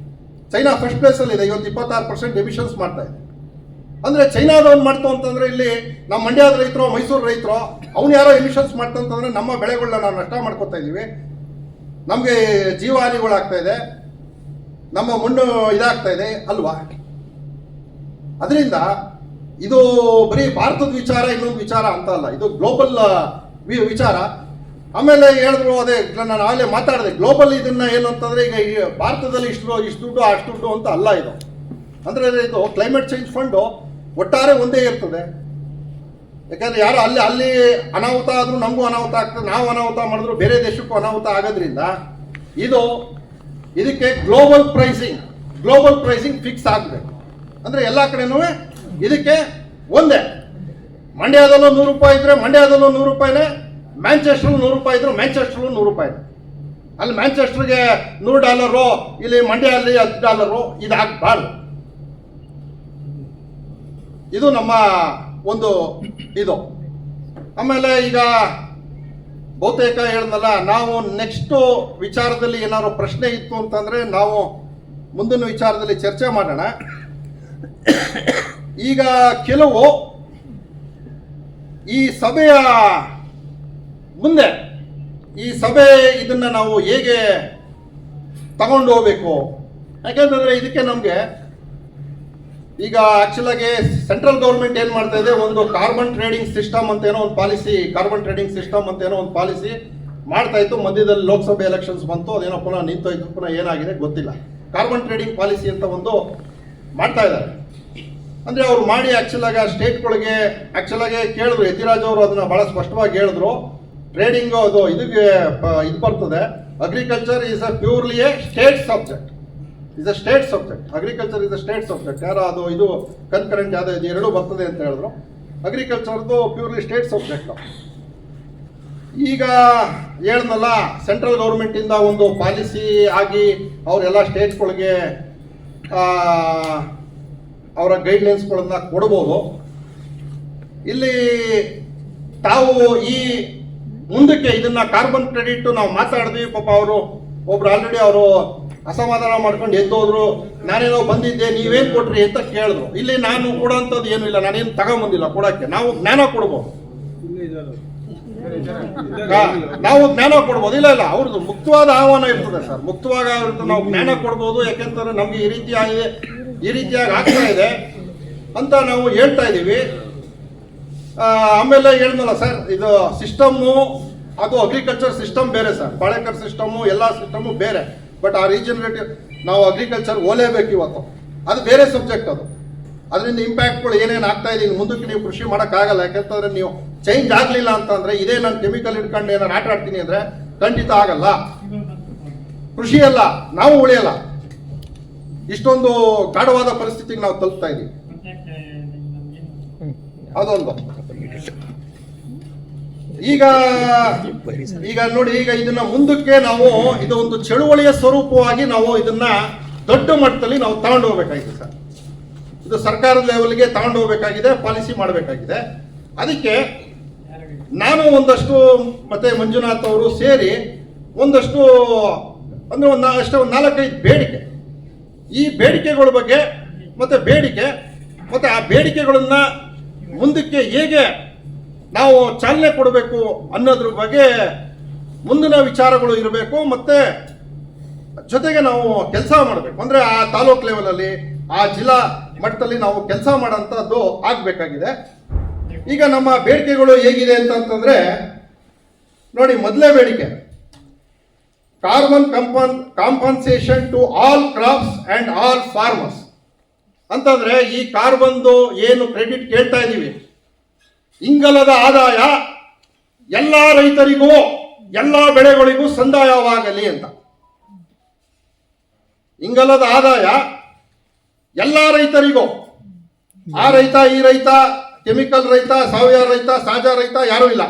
China first ಪ್ಲೇಸಲ್ಲಿ ಇದೆ, ಇವತ್ತು 26% ಎಮಿಷನ್ಸ್ ಮಾಡ್ತಾ ಇದೆ. ಅಂದರೆ ಚೈನಾದವ್ನು ಮಾಡ್ತು ಅಂತಂದರೆ ಇಲ್ಲಿ ನಮ್ಮ ಮಂಡ್ಯದ ರೈತರು, ಮೈಸೂರು ರೈತರು, ಅವ್ನು ಯಾರೋ ಎಮಿಷನ್ಸ್ ಮಾಡ್ತಂತಂದರೆ ನಮ್ಮ ಬೆಳೆಗಳನ್ನ ನಾವು ನಷ್ಟ ಮಾಡ್ಕೊತಾ ಇದ್ದೀವಿ, ನಮಗೆ ಜೀವಹಾನಿಗಳಾಗ್ತಾ ಇದೆ, ನಮ್ಮ ಮಣ್ಣು ಇದಾಗ್ತಾ ಇದೆ ಅಲ್ವಾ. ಅದರಿಂದ ಇದು ಬರೀ ಭಾರತದ ವಿಚಾರ, ಇನ್ನೊಂದು ವಿಚಾರ ಅಂತ ಅಲ್ಲ, ಇದು ಗ್ಲೋಬಲ್ ವಿಚಾರ. ಆಮೇಲೆ ಹೇಳಿದ್ರು, ಅದೇ ನಾನು ಆಗಲೇ ಮಾತಾಡಿದೆ, ಗ್ಲೋಬಲ್ ಇದನ್ನ ಏನು ಅಂತಂದರೆ ಈಗ ಭಾರತದಲ್ಲಿ ಇಷ್ಟು ದುಡ್ಡು ಅಷ್ಟು ದುಡ್ಡು ಅಂತ ಅಲ್ಲ ಇದು. ಅಂದರೆ ಇದು ಕ್ಲೈಮೇಟ್ ಚೇಂಜ್ ಫಂಡು ಒಟ್ಟಾರೆ ಒಂದೇ ಇರ್ತದೆ. ಯಾಕಂದರೆ ಯಾರು ಅಲ್ಲಿ ಅನಾಹುತ ಆದರೂ ನಮಗೂ ಅನಾಹುತ ಆಗ್ತದೆ, ನಾವು ಅನಾಹುತ ಮಾಡಿದ್ರು ಬೇರೆ ದೇಶಕ್ಕೂ ಅನಾಹುತ ಆಗೋದ್ರಿಂದ ಇದಕ್ಕೆ ಗ್ಲೋಬಲ್ ಪ್ರೈಸಿಂಗ್ ಫಿಕ್ಸ್ ಆಗಬೇಕು. ಅಂದರೆ ಎಲ್ಲ ಕಡೆನೂ ಇದಕ್ಕೆ ಒಂದೇ. ಮಂಡ್ಯದಲ್ಲೂ $100 ಇದ್ರೆ ಮಂಡ್ಯದಲ್ಲೂ $100, ಮ್ಯಾಂಚೆಸ್ಟರ್ $100 ಇದ್ರು ಮ್ಯಾಂಚೆಸ್ಟರ್ $100. ಅಲ್ಲಿ ಮ್ಯಾಂಚೆಸ್ಟರ್ಗೆ $100, ಇಲ್ಲಿ ಮಂಡ್ಯಲ್ಲಿ $10 ಇದಾಗಬಾರ್ದು. ಇದು ನಮ್ಮ ಒಂದು ಇದು. ಆಮೇಲೆ ಈಗ ಬಹುತೇಕ ಹೇಳಿದ್ನಲ್ಲ, ನಾವು ನೆಕ್ಸ್ಟು ವಿಚಾರದಲ್ಲಿ ಏನಾದ್ರು ಪ್ರಶ್ನೆ ಇತ್ತು ಅಂತಂದರೆ ನಾವು ಮುಂದಿನ ವಿಚಾರದಲ್ಲಿ ಚರ್ಚೆ ಮಾಡೋಣ. ಈಗ ಕೆಲವು ಈ ಸಭೆಯ ಮುಂದೆ ಈ ಸಭೆ ಇದನ್ನು ನಾವು ಹೇಗೆ ತಗೊಂಡು ಹೋಗ್ಬೇಕು, ಯಾಕೆಂತಂದರೆ ಇದಕ್ಕೆ ನಮಗೆ ಈಗ ಆಕ್ಚುಲಾಗಿ ಸೆಂಟ್ರಲ್ ಗೌರ್ಮೆಂಟ್ ಏನು ಮಾಡ್ತಾ ಇದೆ, ಒಂದು ಕಾರ್ಬನ್ ಟ್ರೇಡಿಂಗ್ ಸಿಸ್ಟಮ್ ಅಂತ ಏನೋ ಒಂದು ಪಾಲಿಸಿ ಮಾಡ್ತಾ ಇತ್ತು. ಮಧ್ಯದಲ್ಲಿ ಲೋಕಸಭೆ ಎಲೆಕ್ಷನ್ಸ್ ಬಂತು, ಅದೇನೋ ಪುನಃ ನಿಂತೋಯ್ತು, ಪುನಃ ಏನಾಗಿದೆ ಗೊತ್ತಿಲ್ಲ. ಕಾರ್ಬನ್ ಟ್ರೇಡಿಂಗ್ ಪಾಲಿಸಿ ಅಂತ ಒಂದು ಮಾಡ್ತಾ ಇದ್ದಾರೆ. ಅಂದರೆ ಅವ್ರು ಮಾಡಿ ಆ್ಯಕ್ಚುಲಾಗಿ ಆ ಸ್ಟೇಟ್ಗಳಿಗೆ ಕೇಳಿದ್ರು, ಯತಿರಾಜ್ ಅವರು ಅದನ್ನು ಭಾಳ ಸ್ಪಷ್ಟವಾಗಿ ಹೇಳಿದ್ರು. ಟ್ರೇಡಿಂಗು ಅದು ಇದಕ್ಕೆ ಇದು ಬರ್ತದೆ, agriculture is a purely A state subject. Agriculture is a state subject. ಯಾರೋ ಅದು ಇದು ಕನ್ಕರೆಂಟ್ ಯಾವುದೋ ಇದು ಎರಡೂ ಬರ್ತದೆ ಅಂತ ಹೇಳಿದ್ರು. ಅಗ್ರಿಕಲ್ಚರ್ದು ಪ್ಯೂರ್ಲಿ ಸ್ಟೇಟ್ ಸಬ್ಜೆಕ್ಟ್. ಈಗ ಹೇಳಿದ್ನಲ್ಲ, ಸೆಂಟ್ರಲ್ ಗೌರ್ಮೆಂಟಿಂದ ಒಂದು ಪಾಲಿಸಿ ಆಗಿ ಅವರೆಲ್ಲ ಸ್ಟೇಟ್ಸ್ಗಳಿಗೆ ಅವರ ಗೈಡ್ಲೈನ್ಸ್ಗಳನ್ನ ಕೊಡ್ಬೋದು. ಇಲ್ಲಿ ತಾವು ಈ ಮುಂದಕ್ಕೆ ಇದನ್ನ ಕಾರ್ಬನ್ ಕ್ರೆಡಿಟ್ ನಾವು ಮಾತಾಡಿದ್ವಿ. ಪಾಪ ಒಬ್ರು ಆಲ್ರೆಡಿ ಅವರು ಅಸಮಾಧಾನ ಮಾಡ್ಕೊಂಡು ಎದ್ದೋದ್ರು. ನಾನೇನೋ ಬಂದಿದ್ದೆ, ನೀವೇನು ಕೊಟ್ರಿ ಅಂತ ಕೇಳಿದ್ರು. ಇಲ್ಲಿ ನಾನು ಕೊಡೋಂಥದ್ದು ಏನೂ ಇಲ್ಲ, ನಾನೇನು ತಗೊಂಬಂದಿಲ್ಲ ಕೊಡೋಕ್ಕೆ. ನಾವು ಜ್ಞಾನ ಕೊಡ್ಬೋದು, ಇಲ್ಲ ಅವ್ರದ್ದು ಮುಕ್ತವಾದ ಆಹ್ವಾನ ಇರ್ತದೆ ಸರ್, ಮುಕ್ತವಾಗಿ ನಾವು ಜ್ಞಾನ ಕೊಡ್ಬೋದು. ಯಾಕೆಂತಂದ್ರೆ ನಮ್ಗೆ ಈ ರೀತಿಯಾಗಿ ಆಗ್ತಾ ಇದೆ ಅಂತ ನಾವು ಹೇಳ್ತಾ ಇದ್ದೀವಿ. ಆಮೇಲೆ ಹೇಳಿದ್ನಲ್ಲ ಸರ್, ಇದು ಸಿಸ್ಟಮ್ಮು ಅದು ಅಗ್ರಿಕಲ್ಚರ್ ಸಿಸ್ಟಮ್ ಬೇರೆ ಸರ್, ಪಾಳೇಕರ್ ಸಿಸ್ಟಮು ಎಲ್ಲ ಸಿಸ್ಟಮು ಬೇರೆ. ಬಟ್ ಆ ರೀಜನರೇಟಿವ್ ನಾವು ಅಗ್ರಿಕಲ್ಚರ್ ಓಲೇಬೇಕು ಇವತ್ತು, ಅದು ಬೇರೆ ಸಬ್ಜೆಕ್ಟ್. ಅದರಿಂದ ಇಂಪ್ಯಾಕ್ಟ್ಗಳು ಏನೇನು ಆಗ್ತಾ ಇದೆ, ಇನ್ನು ಮುಂದಕ್ಕೆ ನೀವು ಕೃಷಿ ಮಾಡೋಕ್ಕಾಗಲ್ಲ. ಯಾಕೆಂತಂದ್ರೆ ನೀವು ಚೇಂಜ್ ಆಗಲಿಲ್ಲ ಅಂತಂದರೆ, ಇದೇ ನಾನು ಕೆಮಿಕಲ್ ಹಿಡ್ಕೊಂಡು ಏನಾರು ಆಟ ಆಡ್ತೀನಿ ಅಂದರೆ ಖಂಡಿತ ಆಗಲ್ಲ. ಕೃಷಿ ಅಲ್ಲ, ನಾವು ಉಳಿಯಲ್ಲ. ಇಷ್ಟೊಂದು ಗಾಢವಾದ ಪರಿಸ್ಥಿತಿಗೆ ನಾವು ತಲುಪ್ತಾ ಇದ್ದೀವಿ. ಅದೊಂದು. ಈಗ ನೋಡಿ, ಈಗ ಇದನ್ನ ಮುಂದಕ್ಕೆ ನಾವು ಇದು ಒಂದು ಚಳುವಳಿಯ ಸ್ವರೂಪವಾಗಿ ನಾವು ಇದನ್ನ ದೊಡ್ಡ ಮಟ್ಟದಲ್ಲಿ ನಾವು ತಗೊಂಡು ಹೋಗ್ಬೇಕಾಗಿದೆ ಸರ್. ಇದು ಸರ್ಕಾರದ ಲೆವೆಲ್ಗೆ ತಗೊಂಡು ಹೋಗ್ಬೇಕಾಗಿದೆ, ಪಾಲಿಸಿ ಮಾಡಬೇಕಾಗಿದೆ. ಅದಕ್ಕೆ ನಾನು ಒಂದಷ್ಟು ಮತ್ತೆ ಮಂಜುನಾಥ್ ಅವರು ಸೇರಿ ಒಂದಷ್ಟು ಅಂದ್ರೆ ಒಂದು 4-5 ಬೇಡಿಕೆ, ಈ ಬೇಡಿಕೆಗಳ ಬಗ್ಗೆ ಮತ್ತೆ ಆ ಬೇಡಿಕೆಗಳನ್ನ ಮುಂದಕ್ಕೆ ಹೇಗೆ ನಾವು ಚಾಲನೆ ಕೊಡಬೇಕು ಅನ್ನೋದ್ರ ಬಗ್ಗೆ ಮುಂದಿನ ವಿಚಾರಗಳು ಇರಬೇಕು. ಮತ್ತೆ ಜೊತೆಗೆ ನಾವು ಕೆಲಸ ಮಾಡಬೇಕು. ಅಂದರೆ ಆ ತಾಲೂಕ್ ಲೆವೆಲಲ್ಲಿ ಆ ಜಿಲ್ಲಾ ಮಟ್ಟದಲ್ಲಿ ನಾವು ಕೆಲಸ ಮಾಡೋಂಥದ್ದು ಆಗಬೇಕಾಗಿದೆ. ಈಗ ನಮ್ಮ ಬೇಡಿಕೆಗಳು ಹೇಗಿದೆ ಅಂತಂತಂದ್ರೆ ನೋಡಿ, ಮೊದಲೇ ಬೇಡಿಕೆ carbon compensation to all crops and all farmers ಅಂತಂದ್ರೆ ಈ ಕಾರ್ಬನ್ದು ಏನು ಕ್ರೆಡಿಟ್ ಕೇಳ್ತಾ ಇದ್ದೀವಿ, ಇಂಗಾಲದ ಆದಾಯ ಎಲ್ಲ ರೈತರಿಗೂ ಎಲ್ಲ ಬೆಳೆಗಳಿಗೂ ಸಂದಾಯವಾಗಲಿ ಅಂತ. ಇಂಗಾಲದ ಆದಾಯ ಎಲ್ಲ ರೈತರಿಗೂ, ಆ ರೈತ ಈ ರೈತ, ಕೆಮಿಕಲ್ ರೈತ, ಸಾವಯವ ರೈತ, ಸಹಜ ರೈತ ಯಾರೂ ಇಲ್ಲ.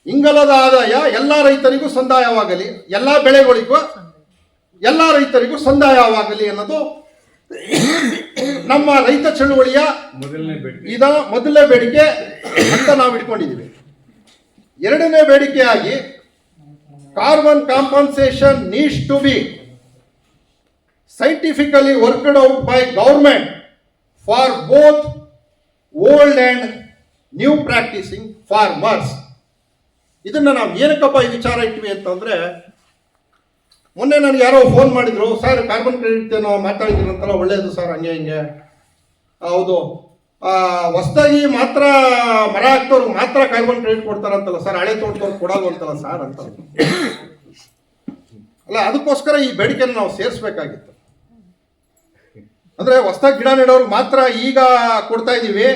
ಇಂಗಾಲದ ಆದಾಯ ಎಲ್ಲ ರೈತರಿಗೂ ಸಂದಾಯವಾಗಲಿ, ಎಲ್ಲ ಬೆಳೆಗಳಿಗೂ ಎಲ್ಲ ರೈತರಿಗೂ ಸಂದಾಯವಾಗಲಿ ಅನ್ನೋದು ನಮ್ಮ ರೈತ ಚಳುವಳಿಯ ಮೊದಲನೇ ಬೇಡಿಕೆ ಅಂತ ನಾವು ಇಟ್ಕೊಂಡಿದ್ದೀವಿ. ಎರಡನೇ ಬೇಡಿಕೆಯಾಗಿ carbon compensation needs to be scientifically worked out by government for both old and new practicing farmers. ಇದನ್ನ ನಾವು ಏನಕ್ಕಪ್ಪ ಈ ವಿಚಾರ ಇಟ್ವಿ ಅಂತಂದ್ರೆ, ಮೊನ್ನೆ ನನಗೆ ಯಾರೋ ಫೋನ್ ಮಾಡಿದ್ರು, ಸರ್ ಕಾರ್ಬನ್ ಕ್ರೆಡಿಟ್ ಏನೋ ಮಾತಾಡಿದ್ರಂತಲ್ಲ, ಒಳ್ಳೇದು ಸರ್, ಹಂಗೆ ಹಿಂಗೆ. ಹೌದು, ಹೊಸದಾಗಿ ಮಾತ್ರ ಮರ ಹಾಕ್ತವ್ರಿಗೆ ಮಾತ್ರ ಕಾರ್ಬನ್ ಕ್ರೆಡಿಟ್ ಕೊಡ್ತಾರಂತಲ್ಲ ಸರ್, ಹಳೆ ತೋಟದವ್ರು ಕೊಡೋದು ಅಂತಲ್ಲ ಸರ್ ಅಂತ. ಅಲ್ಲ, ಅದಕ್ಕೋಸ್ಕರ ಈ ಬೇಡಿಕೆನ ನಾವು ಸೇರಿಸ್ಬೇಕಾಗಿತ್ತು. ಅಂದ್ರೆ ಹೊಸದಾಗಿ ಗಿಡ ನೆಡೋರ್ಗೆ ಮಾತ್ರ ಈಗ ಕೊಡ್ತಾ ಇದ್ದೀವಿ,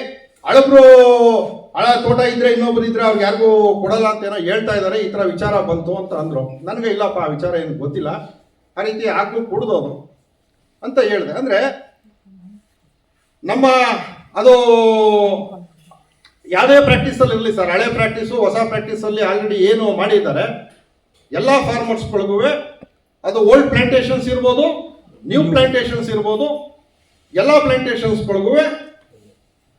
ಹಳಬ್ರು ಹಳ ತೋಟ ಇದ್ರೆ ಇನ್ನೊಬ್ರು ಇದ್ರೆ ಅವ್ರಿಗೆ ಯಾರಿಗೂ ಕೊಡಲ್ಲ ಅಂತ ಏನೋ ಹೇಳ್ತಾ ಇದ್ದಾರೆ, ಈ ತರ ವಿಚಾರ ಬಂತು ಅಂತ ಅಂದ್ರು. ನನಗೆ ಇಲ್ಲಪ್ಪ ಆ ವಿಚಾರ ಏನು ಗೊತ್ತಿಲ್ಲ, ಆ ರೀತಿ ಆಗ್ಲೂ ಕೊಡ್ದೋದು ಅಂತ ಹೇಳಿದೆ. ಅಂದ್ರೆ ನಮ್ಮ ಅದು ಯಾವುದೇ ಪ್ರಾಕ್ಟೀಸಲ್ಲಿ ಇರಲಿ ಸರ್, ಹಳೆ ಪ್ರಾಕ್ಟೀಸು ಹೊಸ ಪ್ರಾಕ್ಟೀಸಲ್ಲಿ ಆಲ್ರೆಡಿ ಏನು ಮಾಡಿದ್ದಾರೆ ಎಲ್ಲ ಫಾರ್ಮರ್ಸ್ಗಳಿಗೂ, ಅದು ಓಲ್ಡ್ ಪ್ಲಾಂಟೇಶನ್ಸ್ ಇರ್ಬೋದು, ನ್ಯೂ ಪ್ಲಾಂಟೇಶನ್ಸ್ ಇರ್ಬೋದು, ಎಲ್ಲ ಪ್ಲಾಂಟೇಶನ್ಸ್ಗಳಿಗೂ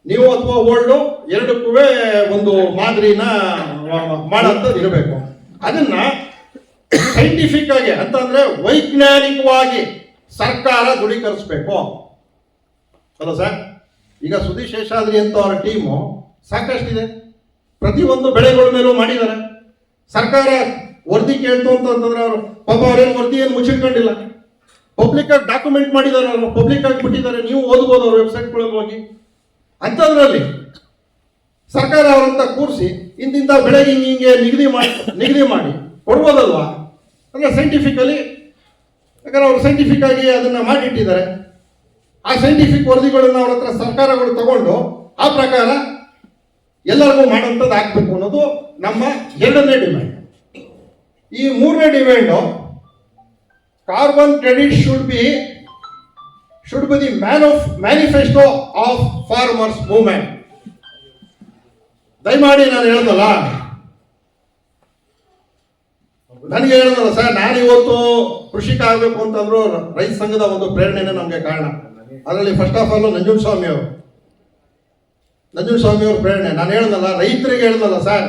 ನೀವು ಅಥವಾ ಓಲ್ಡು ಎರಡಕ್ಕೂ ಒಂದು ಮಾದರಿನ ಮಾಡೋಂಥದ್ದು ಇರಬೇಕು. ಅದನ್ನ ಸೈಂಟಿಫಿಕ್ ಆಗಿ ಅಂತಂದ್ರೆ ವೈಜ್ಞಾನಿಕವಾಗಿ ಸರ್ಕಾರ ದೃಢೀಕರಿಸಬೇಕು ಅಲ್ಲ ಸರ್. ಈಗ ಸುದೀಶ್ ಶೇಷಾದ್ರಿ ಅಂತ ಅವರ ಟೀಮು ಸಾಕಷ್ಟಿದೆ, ಪ್ರತಿಯೊಂದು ಬೆಳೆಗಳ ಮೇಲೂ ಮಾಡಿದ್ದಾರೆ. ಸರ್ಕಾರ ವರದಿ ಕೇಳ್ತು ಅಂತಂದ್ರೆ ಅವರು ಪಾಪ ಅವ್ರೇನು ವರದಿ ಏನು ಮುಚ್ಚಿಟ್ಕೊಂಡಿಲ್ಲ, ಪಬ್ಲಿಕ್ ಆಗಿ ಡಾಕ್ಯುಮೆಂಟ್ ಮಾಡಿದ್ದಾರೆ, ಅವರು ಪಬ್ಲಿಕ್ ಆಗಿ ಬಿಟ್ಟಿದ್ದಾರೆ, ನೀವು ಓದ್ಬೋದು ಅವ್ರ ವೆಬ್ಸೈಟ್ಗಳಲ್ಲಿ ಹೋಗಿ. ಅಂಥದ್ರಲ್ಲಿ ಸರ್ಕಾರ ಅವರಂತ ಕೂರಿಸಿ ಇಂತಿಂಥ ಬೆಳೆಗೆ ಹಿಂಗೆ ನಿಗದಿ ಮಾಡಿ ಕೊಡ್ಬೋದಲ್ವಾ? ಅಂದ್ರೆ ಸೈಂಟಿಫಿಕಲಿ, ಯಾಕಂದ್ರೆ ಅವರು ಸೈಂಟಿಫಿಕ್ ಆಗಿ ಅದನ್ನ ಮಾಡಿಟ್ಟಿದ್ದಾರೆ. ಆ ಸೈಂಟಿಫಿಕ್ ವರದಿಗಳನ್ನು ಅವ್ರ ಹತ್ರ ಸರ್ಕಾರಗಳು ತಗೊಂಡು ಆ ಪ್ರಕಾರ ಎಲ್ಲರಿಗೂ ಮಾಡೋಂಥದ್ದು ಆಗ್ಬೇಕು ಅನ್ನೋದು ನಮ್ಮ ಎರಡನೇ ಡಿಮ್ಯಾಂಡ್. ಈ ಮೂರನೇ demand, carbon credit should be the manifesto of farmers movement. ದಯಮಾಡಿ ನಾನು ಹೇಳ್ದಲ್ಲ, ನನಗೆ ಹೇಳಿದಲ್ಲ ಸರ್, ನಾನು ಇವತ್ತು ಕೃಷಿಕ ಆಗಬೇಕು ಅಂತಂದ್ರು ರೈತ ಸಂಘದ ಒಂದು ಪ್ರೇರಣೆನೇ ನಮಗೆ ಕಾರಣ. ಅದರಲ್ಲಿ ಫಸ್ಟ್ ಆಫ್ ಆಲ್ ನಂಜುಂಡಸ್ವಾಮಿ ಅವ್ರ ಪ್ರೇರಣೆ. ನಾನು ಹೇಳ್ದಲ್ಲ, ರೈತರಿಗೆ ಹೇಳ್ದಲ್ಲ ಸರ್,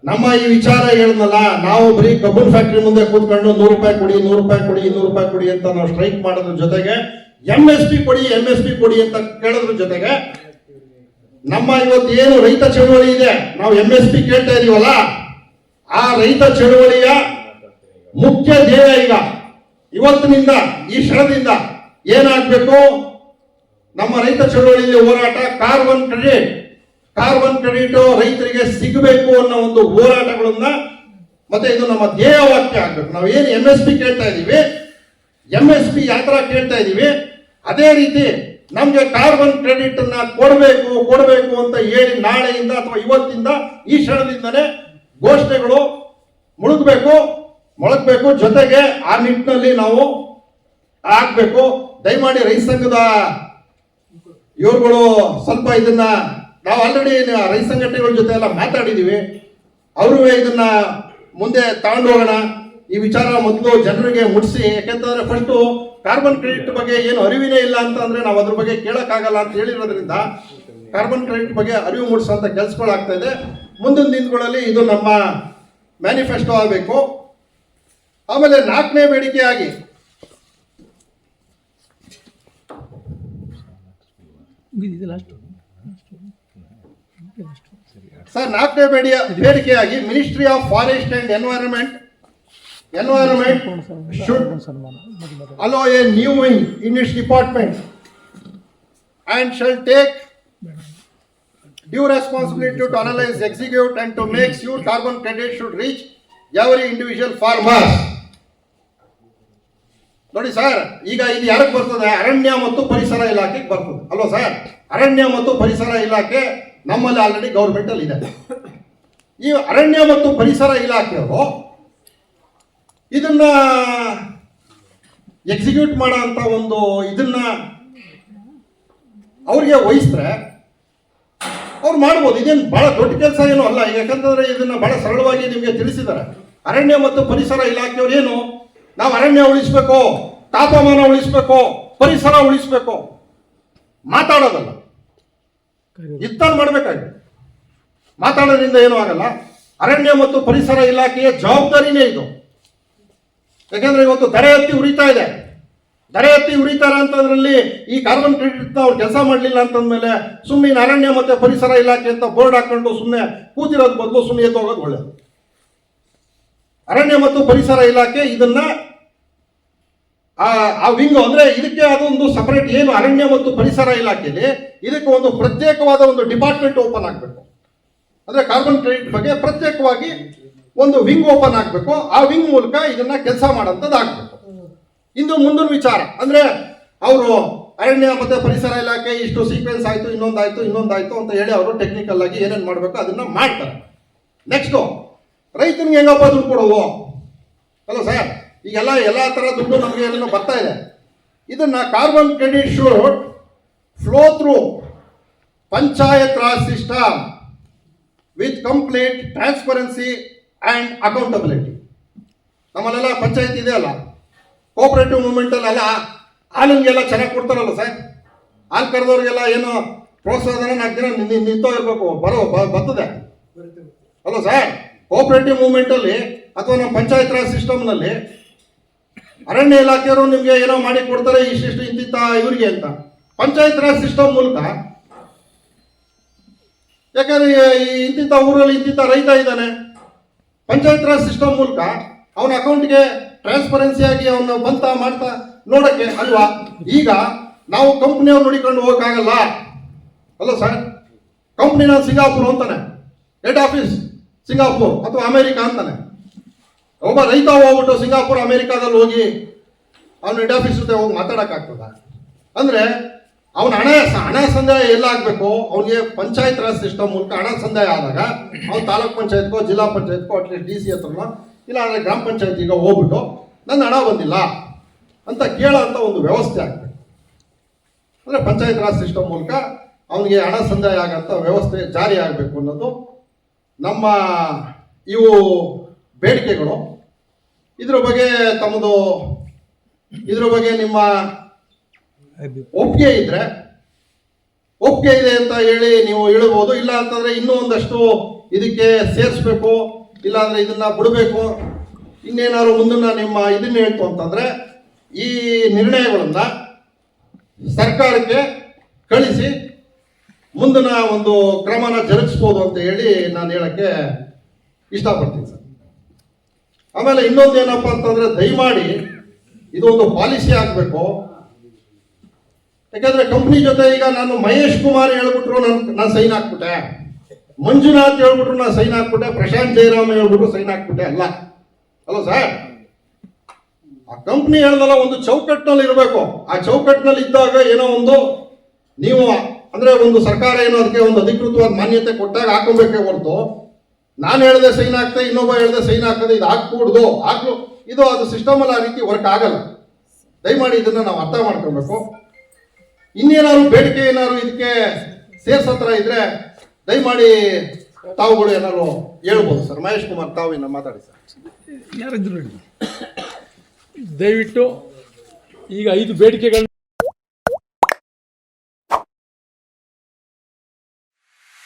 ನಮ್ಮ ಈ ವಿಚಾರ ಹೇಳ್ದಲ್ಲ, ನಾವು ಬರೀ ಕಬ್ಬನ್ ಫ್ಯಾಕ್ಟ್ರಿ ಮುಂದೆ ಕೂತ್ಕೊಂಡು 100 ರೂಪಾಯಿ ಕೊಡಿ 100 ರೂಪಾಯಿ ಕೊಡಿ 200 ರೂಪಾಯಿ ಕೊಡಿ ಅಂತ ನಾವು ಸ್ಟ್ರೈಕ್ ಮಾಡೋದ್ರ ಜೊತೆಗೆ MSP ಕೊಡಿ ಅಂತ ಕೇಳೋದ್ರ ಜೊತೆಗೆ ನಮ್ಮ ಇವತ್ತು ಏನು ರೈತ ಚಳವಳಿ ಇದೆ, ನಾವು MSP ಕೇಳ್ತಾ ಇದೀವಲ್ಲ, ಆ ರೈತ ಚಳವಳಿಯ ಮುಖ್ಯ ಧ್ಯೇಯ ಈಗ ಇವತ್ತಿನಿಂದ ಈ ಕ್ಷಣದಿಂದ ಏನಾಗಬೇಕು, ನಮ್ಮ ರೈತ ಚಳವಳಿಯಲ್ಲಿ ಹೋರಾಟ ಕಾರ್ಬನ್ ಕ್ರೆಡಿಟ್ ರೈತರಿಗೆ ಸಿಗಬೇಕು ಅನ್ನೋ ಒಂದು ಹೋರಾಟಗಳನ್ನ, ಮತ್ತೆ ಇದು ನಮ್ಮ ಧ್ಯೇಯ ವಾಕ್ಯ ಆಗ್ಬೇಕು. ನಾವು ಏನು MSP ಕೇಳ್ತಾ ಇದೀವಿ, MSP ಯಾವ ತರ ಕೇಳ್ತಾ ಇದೀವಿ, ಅದೇ ರೀತಿ ನಮ್ಗೆ ಕಾರ್ಬನ್ ಕ್ರೆಡಿಟ್ ಅನ್ನ ಕೊಡಬೇಕು ಅಂತ ಹೇಳಿ ನಾಳೆಯಿಂದ ಅಥವಾ ಇವತ್ತಿಂದ ಈ ಕ್ಷಣದಿಂದನೇ ಘೋಷಣೆಗಳು ಮೊಳಗಬೇಕು. ಜೊತೆಗೆ ಆ ನಿಟ್ಟಿನಲ್ಲಿ ನಾವು ಆಗ್ಬೇಕು. ದಯಮಾಡಿ ರೈತ ಸಂಘದ ಇವ್ರುಗಳು ಸ್ವಲ್ಪ ಇದನ್ನ, ನಾವು ಆಲ್ರೆಡಿ ರೈತ ಸಂಘಟನೆಗಳ ಜೊತೆ ಎಲ್ಲ ಮಾತಾಡಿದೀವಿ, ಅವರು ಇದನ್ನ ಮುಂದೆ ತಗೊಂಡು ಹೋಗೋಣ. ಈ ವಿಚಾರ ಮೊದಲು ಜನರಿಗೆ ಮುಟ್ಟಿಸಿ, ಯಾಕೆಂತಂದ್ರೆ ಫಸ್ಟು ಕಾರ್ಬನ್ ಕ್ರೆಡಿಟ್ ಬಗ್ಗೆ ಏನು ಅರಿವಿನೇ ಇಲ್ಲ ಅಂತಂದ್ರೆ ನಾವು ಅದ್ರ ಬಗ್ಗೆ ಕೇಳಕ್ಕಾಗಲ್ಲ ಅಂತ ಹೇಳಿರೋದ್ರಿಂದ ಕಾರ್ಬನ್ ಕ್ರೆಡಿಟ್ ಬಗ್ಗೆ ಅರಿವು ಮೂಡಿಸುವಂತ ಕೆಲಸಗಳಾಗ್ತಾ ಇದೆ. ಮುಂದಿನ ದಿನಗಳಲ್ಲಿ ಇದು ನಮ್ಮ ಮ್ಯಾನಿಫೆಸ್ಟೋ ಆಗಬೇಕು. ಆಮೇಲೆ 4ನೇ ಬೇಡಿಕೆಯಾಗಿ ಸರ್ 4ನೇ ಬೇಡಿಕೆಯಾಗಿ ministry of forest and environment should allow a new wing in its department and shall take due responsibility to analyze, execute and to make sure carbon credit should reach every individual farmer. ನೋಡಿ ಸರ್, ಈಗ ಇದು ಯಾರಿಗೆ ಬರ್ತದೆ? ಅರಣ್ಯ ಮತ್ತು ಪರಿಸರ ಇಲಾಖೆಗೆ ಬರ್ತದೆ ಅಲ್ವಾ ಸರ್? ಅರಣ್ಯ ಮತ್ತು ಪರಿಸರ ಇಲಾಖೆ ನಮ್ಮಲ್ಲಿ ಆಲ್ರೆಡಿ ಗೌರ್ಮೆಂಟ್ ಅಲ್ಲಿ ಇದೆ. ಈ ಅರಣ್ಯ ಮತ್ತು ಪರಿಸರ ಇಲಾಖೆಯವರು ಇದನ್ನ ಎಕ್ಸಿಕ್ಯೂಟ್ ಮಾಡೋ ಅಂತ ಒಂದು ಇದನ್ನ ಅವ್ರಿಗೆ ವಹಿಸಿದ್ರೆ ಅವ್ರು ಮಾಡ್ಬೋದು. ಇದೇನು ಬಹಳ ದೊಡ್ಡ ಕೆಲಸ ಏನೂ ಅಲ್ಲ. ಯಾಕಂತಂದ್ರೆ ಇದನ್ನ ಬಹಳ ಸರಳವಾಗಿ ನಿಮಗೆ ತಿಳಿಸಿದ್ದಾರೆ. ಅರಣ್ಯ ಮತ್ತು ಪರಿಸರ ಇಲಾಖೆಯವರು ಏನು, ನಾವು ಅರಣ್ಯ ಉಳಿಸ್ಬೇಕು, ತಾಪಮಾನ ಉಳಿಸ್ಬೇಕು, ಪರಿಸರ ಉಳಿಸ್ಬೇಕು, ಮಾತಾಡೋದಲ್ಲ, ಇತ್ತಾನು ಮಾಡಬೇಕಾಗಿದೆ. ಮಾತಾಡೋದ್ರಿಂದ ಏನೂ ಆಗಲ್ಲ. ಅರಣ್ಯ ಮತ್ತು ಪರಿಸರ ಇಲಾಖೆಯ ಜವಾಬ್ದಾರಿನೇ ಇದು. ಯಾಕಂದ್ರೆ ಇವತ್ತು ಧರೆ ಎತ್ತಿ ಉರಿತಾ ಇದೆ. ಧರೆ ಎತ್ತಿ ಉರಿತಾರೆ ಅಂತಂದ್ರಲ್ಲಿ ಈ ಕಾರ್ಬನ್ ಕ್ರೆಡಿಟ್ ಅವ್ರು ಕೆಲಸ ಮಾಡಲಿಲ್ಲ ಅಂತಂದ್ಮೇಲೆ ಸುಮ್ಮನೆ ಅರಣ್ಯ ಮತ್ತು ಪರಿಸರ ಇಲಾಖೆ ಅಂತ ಬೋರ್ಡ್ ಹಾಕೊಂಡು ಸುಮ್ಮನೆ ಕೂತಿರೋದು ಬದಲು ಸುಮ್ಮನೆ ಎದ್ದು ಹೋಗೋದು ಒಳ್ಳೆಯದು. ಅರಣ್ಯ ಮತ್ತು ಪರಿಸರ ಇಲಾಖೆ ಇದನ್ನ ಆ ವಿಂಗ್ ಅಂದ್ರೆ ಇದಕ್ಕೆ ಅದೊಂದು ಸಪರೇಟ್ ಏನು ಅರಣ್ಯ ಮತ್ತು ಪರಿಸರ ಇಲಾಖೆಯಲ್ಲಿ ಇದಕ್ಕೆ ಒಂದು ಪ್ರತ್ಯೇಕವಾದ ಒಂದು ಡಿಪಾರ್ಟ್ಮೆಂಟ್ ಓಪನ್ ಆಗಬೇಕು. ಅಂದ್ರೆ ಕಾರ್ಬನ್ ಕ್ರೆಡಿಟ್ ಬಗ್ಗೆ ಪ್ರತ್ಯೇಕವಾಗಿ ಒಂದು ವಿಂಗ್ ಓಪನ್ ಆಗಬೇಕು. ಆ ವಿಂಗ್ ಮೂಲಕ ಇದನ್ನ ಕೆಲಸ ಮಾಡೋಂಥದ್ದು ಆಗಬೇಕು. ಇಂದು ಮುಂದಿನ ವಿಚಾರ ಅಂದ್ರೆ ಅವರು ಅರಣ್ಯ ಮತ್ತೆ ಪರಿಸರ ಇಲಾಖೆ ಇಷ್ಟು ಸೀಕ್ವೆನ್ಸ್ ಆಯ್ತು, ಇನ್ನೊಂದಾಯ್ತು ಅಂತ ಹೇಳಿ ಅವರು ಟೆಕ್ನಿಕಲ್ ಆಗಿ ಏನೇನು ಮಾಡಬೇಕು ಅದನ್ನ ಮಾಡ್ತಾರೆ. ನೆಕ್ಸ್ಟ್ ರೈತನಿಗೆ ಹೆಂಗಪ್ಪ ದುಡ್ಡು ಕೊಡೋದು ಅಲ್ಲ ಸರ್? ಈಗೆಲ್ಲ ಎಲ್ಲ ತರ ದುಡ್ಡು ನಮಗೆ ಏನೇನೋ ಬರ್ತಾ ಇದೆ. ಇದನ್ನ carbon credit should flow through panchayat raj system with complete transparency and accountability. ನಮ್ಮಲ್ಲೆಲ್ಲ ಪಂಚಾಯತ್ ಇದೆ ಅಲ್ಲ, ಕೋಆಪರೇಟಿವ್ ಮೂವ್ಮೆಂಟ್ ಅಲ್ಲ, ಹಾಲಿಗೆಲ್ಲ ಚೆನ್ನಾಗಿ ಕೊಡ್ತಾರಲ್ಲ ಸರ್. ಹಾಲು ಕರೆದವ್ರಿಗೆಲ್ಲ ಏನು ಪ್ರೋತ್ಸಾಹನ 4 ದಿನ ನಿಂತೋ ಇರಬೇಕು, ಬರ್ತದೆ ಅಲ್ಲ ಸರ್? ಕೋಆಪರೇಟಿವ್ ಮೂವ್ಮೆಂಟ್ ಅಲ್ಲಿ ಅಥವಾ ನಮ್ಮ ಪಂಚಾಯತ್ ರಾಜ್ ಸಿಸ್ಟಮ್ನಲ್ಲಿ ಅರಣ್ಯ ಇಲಾಖೆಯವರು ನಿಮಗೆ ಏನೋ ಮಾಡಿ ಕೊಡ್ತಾರೆ, ಇಷ್ಟಿಷ್ಟು ಇಂತಿಂತ ಇವ್ರಿಗೆ ಅಂತ. ಪಂಚಾಯತ್ ರಾಜ್ ಸಿಸ್ಟಮ್ ಮೂಲಕ, ಯಾಕಂದ್ರೆ ಇಂತಿಂತ ಊರಲ್ಲಿ ಇಂತಿಂತ ರೈತ ಇದ್ದಾನೆ, ಪಂಚಾಯತ್ ರಾಜ್ ಸಿಸ್ಟಮ್ ಮೂಲಕ ಅವನ ಅಕೌಂಟ್ಗೆ ಟ್ರಾನ್ಸ್ಪರೆನ್ಸಿ ಆಗಿ ಅವನು ಬಂತ ಮಾಡ್ತಾ ನೋಡಕ್ಕೆ ಅಲ್ವಾ? ಈಗ ನಾವು ಕಂಪ್ನಿಯವ್ರು ನೋಡಿಕೊಂಡು ಹೋಗಕ್ಕಾಗಲ್ಲ ಅಲ್ಲ ಸರ್? ಕಂಪ್ನಿನ ಸಿಂಗಾಪುರ್ ಅಂತಾನೆ, ಹೆಡ್ ಆಫೀಸ್ ಸಿಂಗಾಪುರ್ ಅಥವಾ ಅಮೆರಿಕ ಅಂತಾನೆ. ಒಬ್ಬ ರೈತ ಹೋಗ್ಬಿಟ್ಟು ಸಿಂಗಾಪುರ್ ಅಮೆರಿಕಾದಲ್ಲಿ ಹೋಗಿ ಅವನು ಹೆಡ್ ಆಫೀಸ್ ಜೊತೆ ಹೋಗಿ ಮಾತಾಡಕ್ಕಾಗ್ತದ? ಅಂದ್ರೆ ಅವನ ಹಣ ಸಂದಾಯ ಎಲ್ಲ ಆಗ್ಬೇಕು. ಅವನಿಗೆ ಪಂಚಾಯತ್ ರಾಜ್ ಸಿಸ್ಟಮ್ ಮೂಲಕ ಹಣ ಸಂದಾಯ ಆದಾಗ ಅವ್ನು ತಾಲೂಕ್ ಪಂಚಾಯತ್ಗೋ ಜಿಲ್ಲಾ ಪಂಚಾಯತ್ಗೋ ಅಟ್ಲೀಸ್ಟ್ DC ಹತ್ರನೋ ಇಲ್ಲ ಅಂದ್ರೆ ಗ್ರಾಮ ಪಂಚಾಯತಿಗೆ ಹೋಗ್ಬಿಟ್ಟು ನನ್ನ ಹಣ ಬಂದಿಲ್ಲ ಅಂತ ಕೇಳೋ ಅಂತ ಒಂದು ವ್ಯವಸ್ಥೆ ಆಗ್ಬೇಕು. ಅಂದ್ರೆ ಪಂಚಾಯತ್ ರಾಜ್ ಸಿಸ್ಟಮ್ ಮೂಲಕ ಅವನಿಗೆ ಹಣ ಸಂದಾಯ ಆಗಂತ ವ್ಯವಸ್ಥೆ ಜಾರಿ ಆಗಬೇಕು ಅನ್ನೋದು ನಮ್ಮ ಇವು ಬೇಡಿಕೆಗಳು. ಇದ್ರ ಬಗ್ಗೆ ನಿಮ್ಮ ಒಪ್ಪಿಗೆ ಇದೆ ಅಂತ ಹೇಳಿ ನೀವು ಹೇಳ್ಬೋದು. ಇಲ್ಲ ಅಂತಂದ್ರೆ ಇನ್ನೂ ಒಂದಷ್ಟು ಇದಕ್ಕೆ ಸೇರಿಸ್ಬೇಕು, ಇಲ್ಲ ಅಂದ್ರೆ ಇದನ್ನ ಬಿಡಬೇಕು, ಇನ್ನೇನಾದ್ರು ಮುಂದಿನ ನಿಮ್ಮ ಇದನ್ನ ಹೇಳ್ತು ಅಂತಂದ್ರೆ ಈ ನಿರ್ಣಯಗಳನ್ನ ಸರ್ಕಾರಕ್ಕೆ ಕಳಿಸಿ ಮುಂದಿನ ಒಂದು ಕ್ರಮನ ಜರುಗಿಸ್ಬೋದು ಅಂತ ಹೇಳಿ ನಾನು ಹೇಳಕ್ಕೆ ಇಷ್ಟಪಡ್ತೀನಿ ಸರ್. ಆಮೇಲೆ ಇನ್ನೊಂದು ಏನಪ್ಪ ಅಂತಂದ್ರೆ ದಯಮಾಡಿ ಇದೊಂದು ಪಾಲಿಸಿ ಆಗಬೇಕು. ಯಾಕಂದ್ರೆ ಕಂಪ್ನಿ ಜೊತೆ ಈಗ ನಾನು ಮಹೇಶ್ ಕುಮಾರ್ ಹೇಳ್ಬಿಟ್ರು ನಾನು ಸೈನ್ ಹಾಕ್ಬಿಟ್ಟೆ, ಮಂಜುನಾಥ್ ಹೇಳ್ಬಿಟ್ರು ನಾನು ಸೈನ್ ಹಾಕ್ಬಿಟ್ಟೆ, ಪ್ರಶಾಂತ್ ಜಯರಾಮ್ ಹೇಳ್ಬಿಟ್ರು ಸೈನ್ ಹಾಕ್ಬಿಟ್ಟೆ ಅಲ್ಲ ಸರ್? ಆ ಕಂಪ್ನಿ ಹೇಳ್ದಲ್ಲ ಒಂದು ಚೌಕಟ್ಟಿನಲ್ಲಿ ಇರಬೇಕು. ಆ ಚೌಕಟ್ಟಿನಲ್ಲಿ ಇದ್ದಾಗ ಏನೋ ಒಂದು ನೀವು ಅಂದ್ರೆ ಒಂದು ಸರ್ಕಾರ ಏನೋ ಅದಕ್ಕೆ ಒಂದು ಅಧಿಕೃತವಾದ ಮಾನ್ಯತೆ ಕೊಟ್ಟಾಗ ಹಾಕೊಬೇಕೇ ಹೊರತು ನಾನು ಹೇಳಿದೆ ಸೈನ್ ಹಾಕ್ತೆ, ಇನ್ನೊಬ್ಬ ಹೇಳಿದೆ ಸೈನ್ ಹಾಕದೆ ಇದು ಹಾಕ್ಕೂಡ್ದು ಇದು ಅದು ಸಿಸ್ಟಮ್ ಅಲ್ಲಿ ಆ ರೀತಿ ವರ್ಕ್ ಆಗಲ್ಲ. ದಯಮಾಡಿ ಇದನ್ನ ನಾವು ಅರ್ಥ ಮಾಡ್ಕೊಬೇಕು. ಇನ್ನೇನಾದ್ರು ಬೇಡಿಕೆ ಏನಾದ್ರು ಇದಕ್ಕೆ ಸೇರ್ಸತ್ರ ಇದ್ರೆ ದಯಮಾಡಿ ತಾವುಗಳು ಏನಾದ್ರು ಹೇಳ್ಬೋದು ಸರ್. ಮಹೇಶ್ ಕುಮಾರ್ ತಾವು ಇನ್ನ ಮಾತಾಡಿ ಸರ್. ಯಾರಿದ್ರು ದಯವಿಟ್ಟು ಈಗ 5 ಬೇಡಿಕೆಗಳನ್ನ